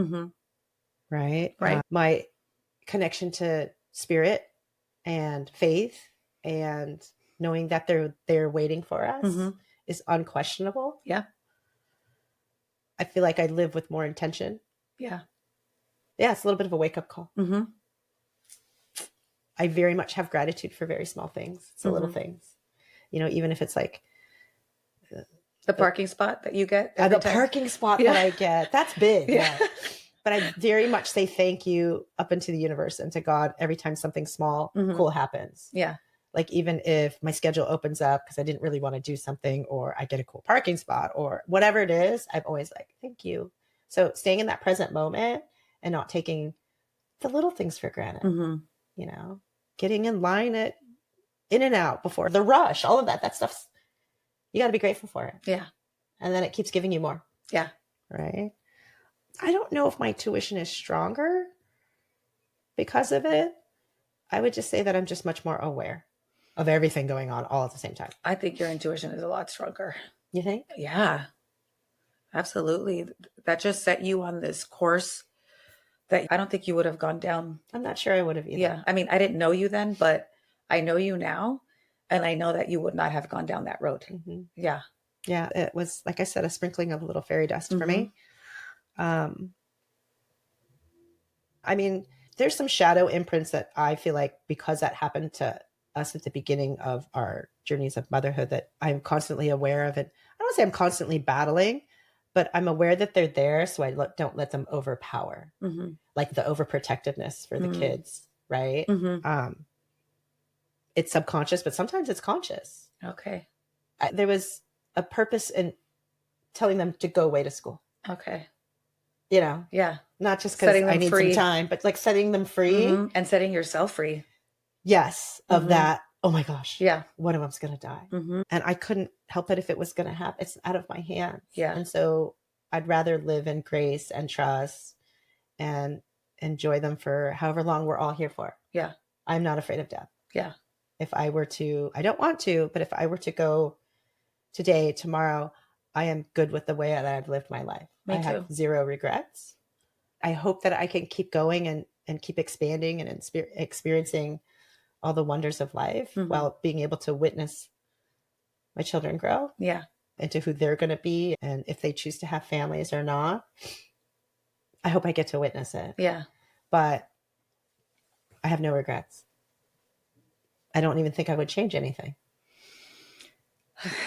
Right? Right. My connection to spirit and faith and knowing that they're waiting for us is unquestionable. Yeah. I feel like I live with more intention. Yeah. Yeah, it's a little bit of a wake-up call. I very much have gratitude for very small things. It's the little things. Even if it's like the parking spot that you get. The parking spot that I get. That's big. Yeah. But I very much say thank you up into the universe and to God every time something small, cool happens. Yeah. Like even if my schedule opens up because I didn't really want to do something, or I get a cool parking spot or whatever it is, I'm always like, thank you So staying in that present moment and not taking the little things for granted, you know, getting in line at In and Out before the rush, all of that stuff's, you got to be grateful for it. Yeah. And then it keeps giving you more. Yeah. Right. I don't know if my tuition is stronger because of it. I would just say that I'm just much more aware of everything going on all at the same time. I think your intuition is a lot stronger. You think? Yeah, absolutely. That just set you on this course that I don't think you would have gone down. I'm not sure I would have either. Yeah. I mean, I didn't know you then, but I know you now. And I know that you would not have gone down that road. Yeah. Yeah. It was, like I said, a sprinkling of a little fairy dust for me. I mean, there's some shadow imprints that I feel like, because that happened to us at the beginning of our journeys of motherhood, that I'm constantly aware of. And I don't say I'm constantly battling, but I'm aware that they're there. So I don't let them overpower, like the overprotectiveness for the kids. Right. It's subconscious, but sometimes it's conscious. Okay. There was a purpose in telling them to go away to school. Okay. You know? Yeah. Not just because I need some time, but like setting them free. And setting yourself free. Yes. Of that. Oh my gosh. Yeah. One of them's going to die. And I couldn't help it if it was going to happen. It's out of my hands. Yeah. And so I'd rather live in grace and trust and enjoy them for however long we're all here for. Yeah. I'm not afraid of death. Yeah. If I were to, I don't want to, but if I were to go today, tomorrow, I am good with the way that I've lived my life. Me I too. have zero regrets. I hope that I can keep going and keep expanding and experiencing all the wonders of life while being able to witness my children grow. Yeah. Into who they're going to be, and if they choose to have families or not. I hope I get to witness it. Yeah. But I have no regrets. I don't even think I would change anything.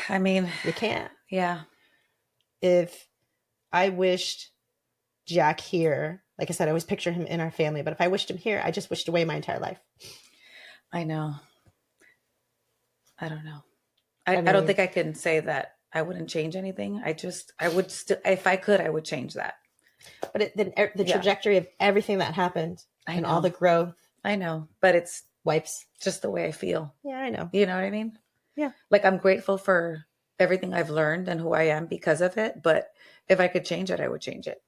I mean, you can't. Yeah. If I wished Jack here, like I said, I always picture him in our family, but if I wished him here, I just wished away my entire life. I know. I don't know. I don't think I can say that I wouldn't change anything. I would still, if I could, I would change that. But the trajectory of everything that happened and all the growth. I know, but it's wipes just the way I feel. Yeah, I know. You know what I mean? Yeah. Like, I'm grateful for everything I've learned and who I am because of it. But if I could change it, I would change it.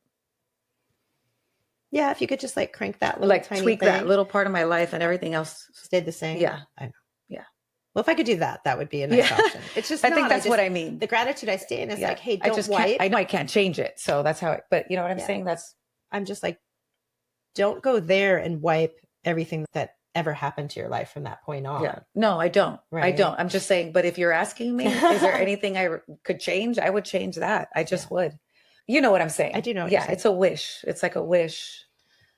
Yeah. If you could just like crank that little like tiny tweak thing. that little part of my life and everything else stayed the same. Yeah. I know. Yeah. Well, if I could do that, that would be a nice option. It's just, I think that's what I mean. The gratitude I stay in is like, hey, don't wipe. I know I can't change it. So that's how but you know what I'm saying? I'm just like, don't go there and wipe everything that ever happened to your life from that point on. Yeah. No, I don't. Right. I don't. I'm just saying, but if you're asking me, is there anything I could change? I would change that. I just would. You know what I'm saying? I do know what you're saying. It's a wish. It's like a wish,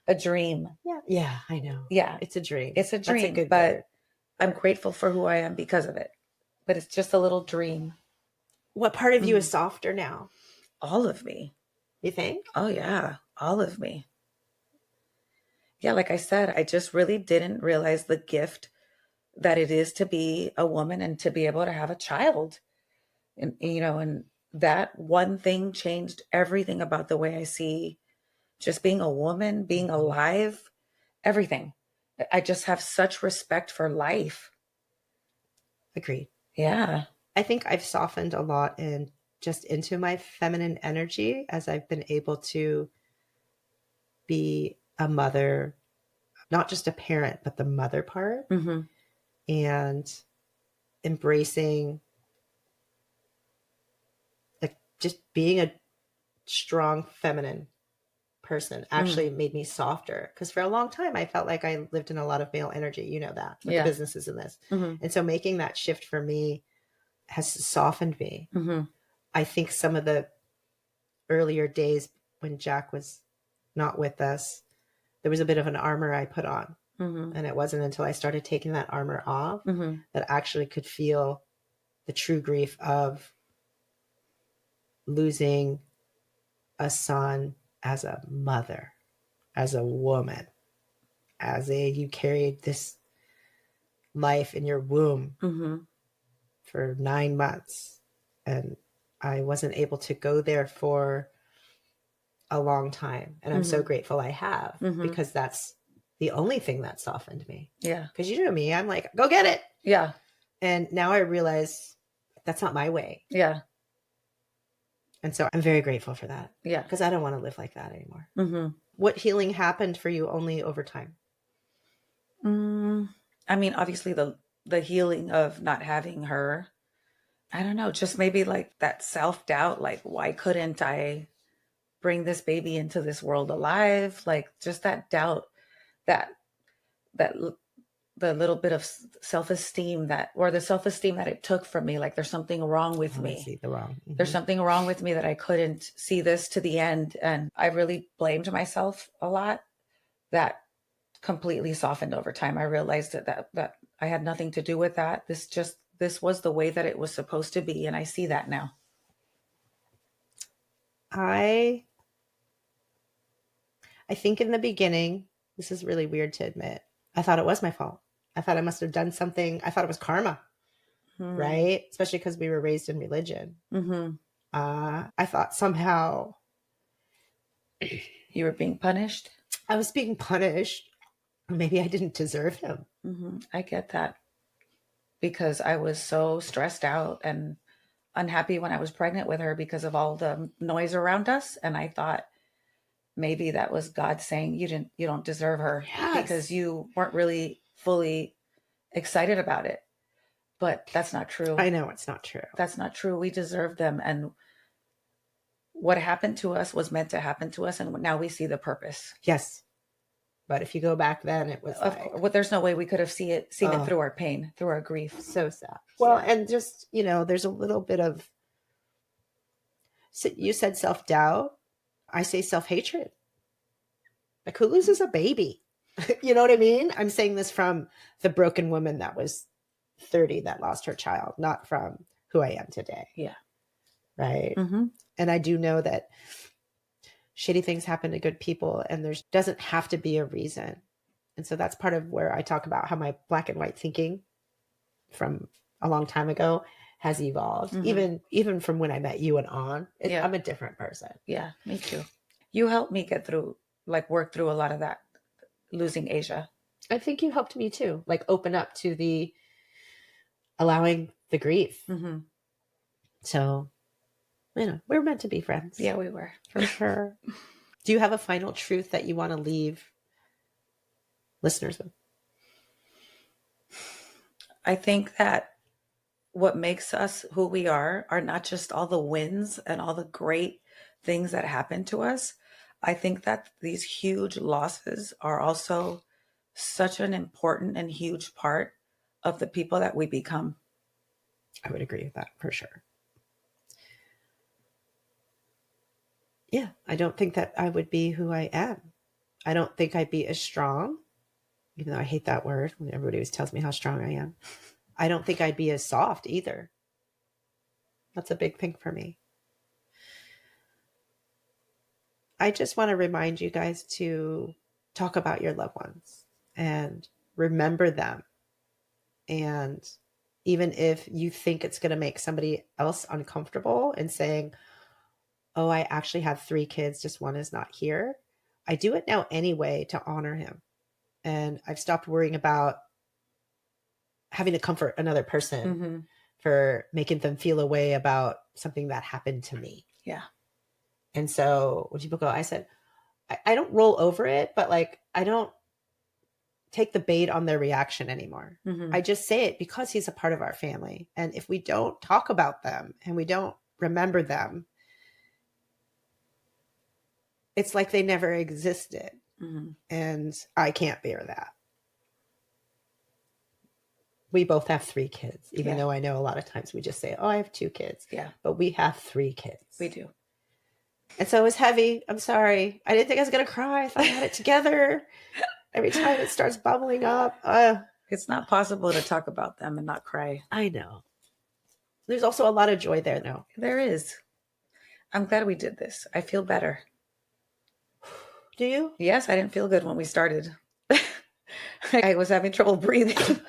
a dream. Yeah. Yeah, I know. Yeah. It's a dream. It's a dream. That's a good but word. I'm grateful for who I am because of it. But it's just a little dream. What part of you is softer now? All of me. You think? Oh, yeah. All of me. Yeah, like I said, I just really didn't realize the gift that it is to be a woman and to be able to have a child. And, you know, and that one thing changed everything about the way I see just being a woman, being alive, everything. I just have such respect for life. Agreed. Yeah. I think I've softened a lot and just into my feminine energy as I've been able to be a mother, not just a parent, but the mother part, and embracing, like, just being a strong feminine person actually made me softer. Because for a long time, I felt like I lived in a lot of male energy. You know that with the businesses in this. And so making that shift for me has softened me. I think some of the earlier days when Jack was not with us, there was a bit of an armor I put on. And it wasn't until I started taking that armor off that I actually could feel the true grief of losing a son as a mother, as a woman, you carried this life in your womb for 9 months. And I wasn't able to go there for a long time. And I'm so grateful I have, because that's the only thing that softened me. Yeah. Because you know me, I'm like, go get it. Yeah. And now I realize that's not my way. Yeah. And so I'm very grateful for that. Yeah. Because I don't want to live like that anymore. Mm-hmm. What healing happened for you only over time? I mean, obviously the healing of not having her, I don't know, just maybe like that self-doubt, like, why couldn't I bring this baby into this world alive? Like, just that doubt, that the little bit of self-esteem the self-esteem that it took from me. Like, there's something wrong with me. I see the wrong. There's something wrong with me that I couldn't see this to the end. And I really blamed myself a lot. That completely softened over time. I realized that I had nothing to do with that. This was the way that it was supposed to be. And I see that now. I think in the beginning, this is really weird to admit, I thought it was my fault. I thought I must have done something. I thought it was karma, right? Especially because we were raised in religion. I thought somehow you were being punished. I was being punished. Maybe I didn't deserve him. I get that, because I was so stressed out and unhappy when I was pregnant with her because of all the noise around us. And I thought maybe that was God saying, you don't deserve her, because you weren't really fully excited about it. But that's not true. I know it's not true. That's not true. We deserve them. And what happened to us was meant to happen to us. And now we see the purpose. Yes. But if you go back then, it was well, there's no way we could have seen it through our pain, through our grief. So sad. Well, and just, there's a little bit of, you said self-doubt. I say self-hatred. Like, who loses a baby? You know what I mean? I'm saying this from the broken woman that was 30 that lost her child, not from who I am today. Yeah. Right. And I do know that shitty things happen to good people, and there doesn't have to be a reason. And so that's part of where I talk about how my black and white thinking from a long time ago has evolved. Even from when I met you and on, I'm a different person. Yeah, me too. You helped me work through a lot of that, losing Asia. I think you helped me too, like open up to the allowing the grief. So, we're meant to be friends. Yeah, we were. For sure. Do you have a final truth that you want to leave listeners with? I think that what makes us who we are not just all the wins and all the great things that happen to us. I think that these huge losses are also such an important and huge part of the people that we become. I would agree with that for sure. Yeah, I don't think that I would be who I am. I don't think I'd be as strong, even though I hate that word when everybody always tells me how strong I am. I don't think I'd be as soft either. That's a big thing for me. I just want to remind you guys to talk about your loved ones and remember them. And even if you think it's going to make somebody else uncomfortable and saying, oh, I actually have 3 kids, just one is not here, I do it now anyway to honor him. And I've stopped worrying about having to comfort another person for making them feel a way about something that happened to me. Yeah. And so when people go, I said, I don't roll over it, but I don't take the bait on their reaction anymore. I just say it because he's a part of our family. And if we don't talk about them and we don't remember them, it's like they never existed. And I can't bear that. We both have 3 kids, even though I know a lot of times we just say, oh, I have 2 kids. Yeah. But we have 3 kids. We do. And so it was heavy. I'm sorry. I didn't think I was going to cry. I thought I had it together. Every time it starts bubbling up. It's not possible to talk about them and not cry. I know. There's also a lot of joy there, though. There is. I'm glad we did this. I feel better. Do you? Yes, I didn't feel good when we started. I was having trouble breathing.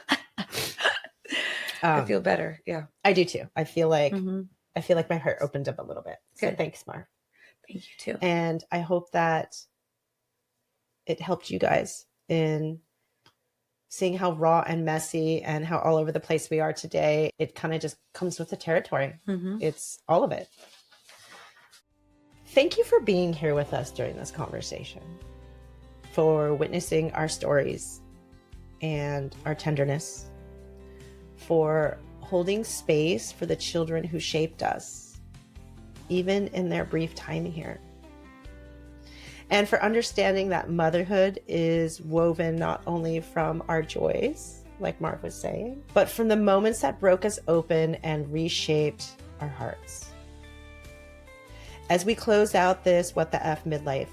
I feel better. Yeah. I do too. I feel like my heart opened up a little bit. So thanks, Marv. Thank you too. And I hope that it helped you guys in seeing how raw and messy and how all over the place we are today. It kind of just comes with the territory. It's all of it. Thank you for being here with us during this conversation, for witnessing our stories and our tenderness, for holding space for the children who shaped us, even in their brief time here. And for understanding that motherhood is woven not only from our joys, like Marva was saying, but from the moments that broke us open and reshaped our hearts. As we close out this What the F Midlife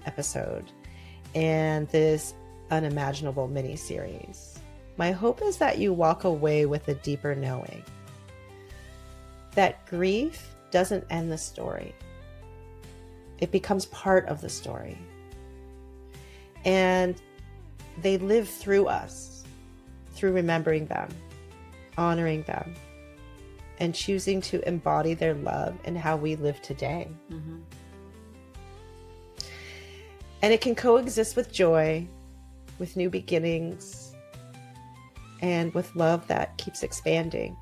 episode and this Unimaginable mini-series, my hope is that you walk away with a deeper knowing that grief doesn't end the story. It becomes part of the story. And they live through us, through remembering them, honoring them, and choosing to embody their love in how we live today. And it can coexist with joy, with new beginnings, and with love that keeps expanding.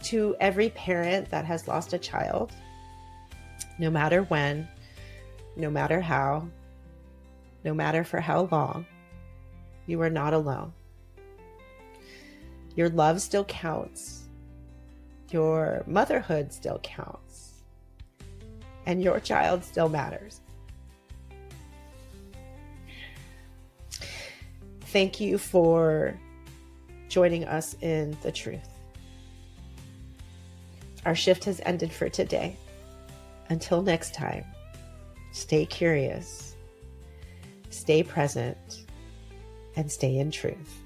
To every parent that has lost a child, no matter when, no matter how, no matter for how long, you are not alone. Your love still counts. Your motherhood still counts. And your child still matters. Thank you for joining us in the truth. Our shift has ended for today. Until next time, stay curious, stay present, and stay in truth.